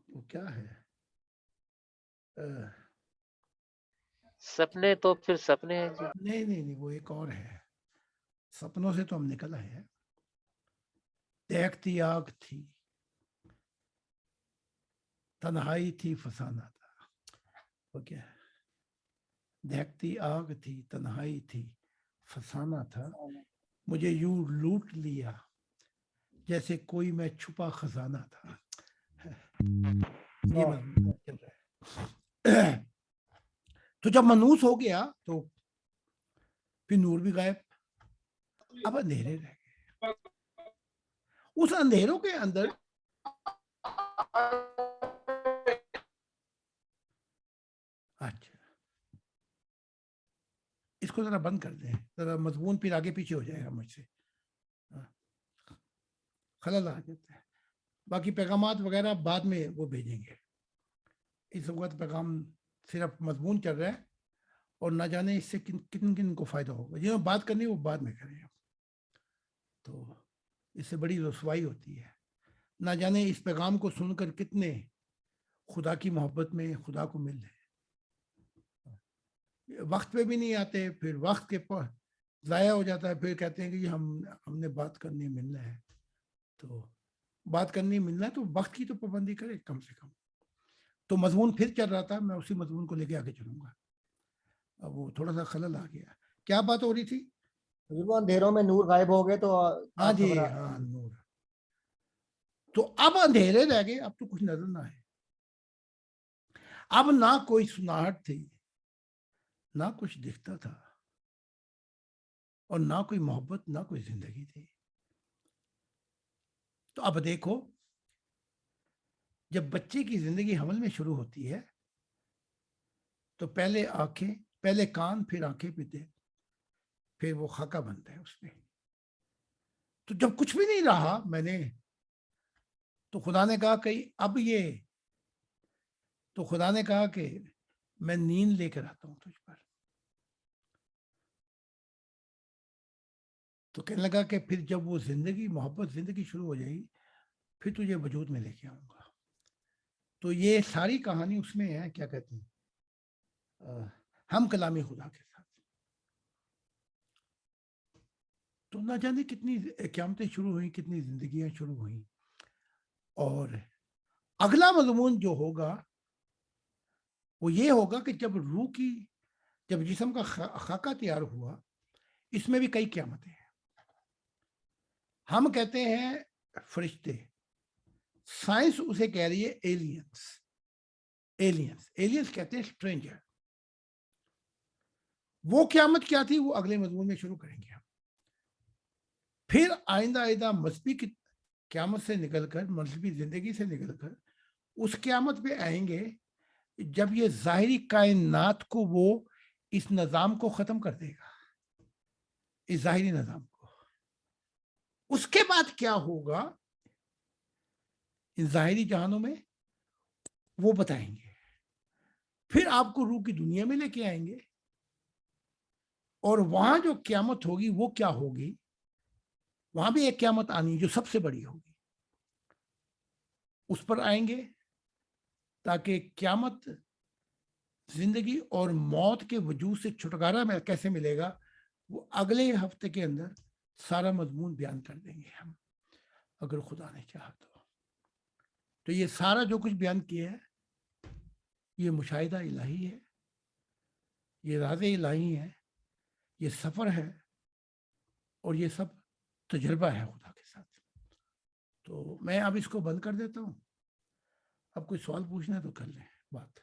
وہ کیا ہے؟
سپنے تو پھر سپنے ہیں جی.
نہیں وہ ایک اور ہے. سپنوں سے تو ہم نکل آئے ہیں. دیکھتی آگ تھی، تنہائی تھی، فسانہ تھا. وہ کیا ہے؟ دیکھتی آگ تھی، تنہائی تھی، فسانہ تھا. مجھے یوں لوٹ لیا جیسے کوئی میں چھپا خزانہ تھا. یہ مضمون چل رہا ہے. تو جب منوس ہو گیا تو پھر نور بھی غائب. اب اندھیرے رہ گئے. اس اندھیروں کے اندر اچھا اس کو ذرا بند کر دیں، ذرا مضمون پھر آگے پیچھے ہو جائے گا مجھ سے، خلل آ جاتا ہے. باقی پیغامات وغیرہ بعد میں وہ بھیجیں گے. اس وقت پیغام صرف مضمون چل رہا ہے اور نہ جانے اس سے کن کن کو فائدہ ہوگا. جنہوں بات کرنی وہ بعد میں کریں. تو اس سے بڑی رسوائی ہوتی ہے. نہ جانے اس پیغام کو سن کر کتنے خدا کی محبت میں خدا کو مل رہے ہیں. وقت پہ بھی نہیں آتے، پھر وقت کے ضائع ہو جاتا ہے. پھر کہتے ہیں کہ ہم نے بات کرنی ملنا ہے. تو بات کرنی ملنا ہے تو وقت کی تو پابندی کرے کم سے کم. تو مضمون پھر چل رہا تھا، میں اسی مضمون کو لے کے آگے چلوں گا. اب وہ تھوڑا سا خلل آ گیا. کیا بات ہو رہی تھی؟
وہ اندھیروں میں نور غائب ہو گئے تو
ہاں جی، ہاں نور. تو اب اندھیرے رہ گئے، اب تو کچھ نظر نہ آئے. اب نہ کوئی سناہٹ تھی، نہ کچھ دکھتا تھا، اور نہ کوئی محبت، نہ کوئی زندگی تھی. تو اب دیکھو، جب بچے کی زندگی حمل میں شروع ہوتی ہے تو پہلے آنکھیں، پہلے کان، پھر آنکھیں پیتے، پھر وہ خاکہ بنتا ہے اس پہ. تو جب کچھ بھی نہیں رہا میں نے، تو خدا نے کہا کہ اب یہ، تو خدا نے کہا کہ میں نیند لے کر آتا ہوں تجھ پر. تو کہنے لگا کہ پھر جب وہ زندگی، محبت زندگی شروع ہو جائے گی پھر تجھے وجود میں لے کے آؤں گا. تو یہ ساری کہانی اس میں ہے، کیا کہتے ہیں، ہم کلامی خدا کے ساتھ. تو نہ جانے کتنی قیامتیں شروع ہوئیں، کتنی زندگیاں شروع ہوئیں. اور اگلا مضمون جو ہوگا وہ یہ ہوگا کہ جب روح کی، جب جسم کا خاکہ تیار ہوا، اس میں بھی کئی قیامتیں ہیں. ہم کہتے ہیں فرشتے، سائنس اسے کہہ رہی ہے ایلینز. ایلینز کہتے ہیں اسٹرینجر. وہ قیامت کیا تھی وہ اگلے مضمون میں شروع کریں گے ہم. پھر آئندہ مذہبی کی قیامت سے نکل کر، مذہبی زندگی سے نکل کر اس قیامت پہ آئیں گے جب یہ ظاہری کائنات کو وہ اس نظام کو ختم کر دے گا، اس ظاہری نظام کو. اس کے بعد کیا ہوگا ان ظاہری جہانوں میں وہ بتائیں گے. پھر آپ کو روح کی دنیا میں لے کے آئیں گے، اور وہاں جو قیامت ہوگی وہ کیا ہوگی، وہاں بھی ایک قیامت آنی جو سب سے بڑی ہوگی. اس پر آئیں گے تاکہ قیامت، زندگی اور موت کے وجود سے چھٹکارا میں کیسے ملے گا، وہ اگلے ہفتے کے اندر سارا مضمون بیان کر دیں گے ہم، اگر خدا نے چاہا تو یہ سارا جو کچھ بیان کیا ہے یہ مشاہدہ الہی ہے، یہ راز الہی ہے، یہ سفر ہے، اور یہ سب تجربہ ہے خدا کے ساتھ. تو میں اب اس کو بند کر دیتا ہوں. اب کوئی سوال پوچھنا ہے تو کر لیں بات.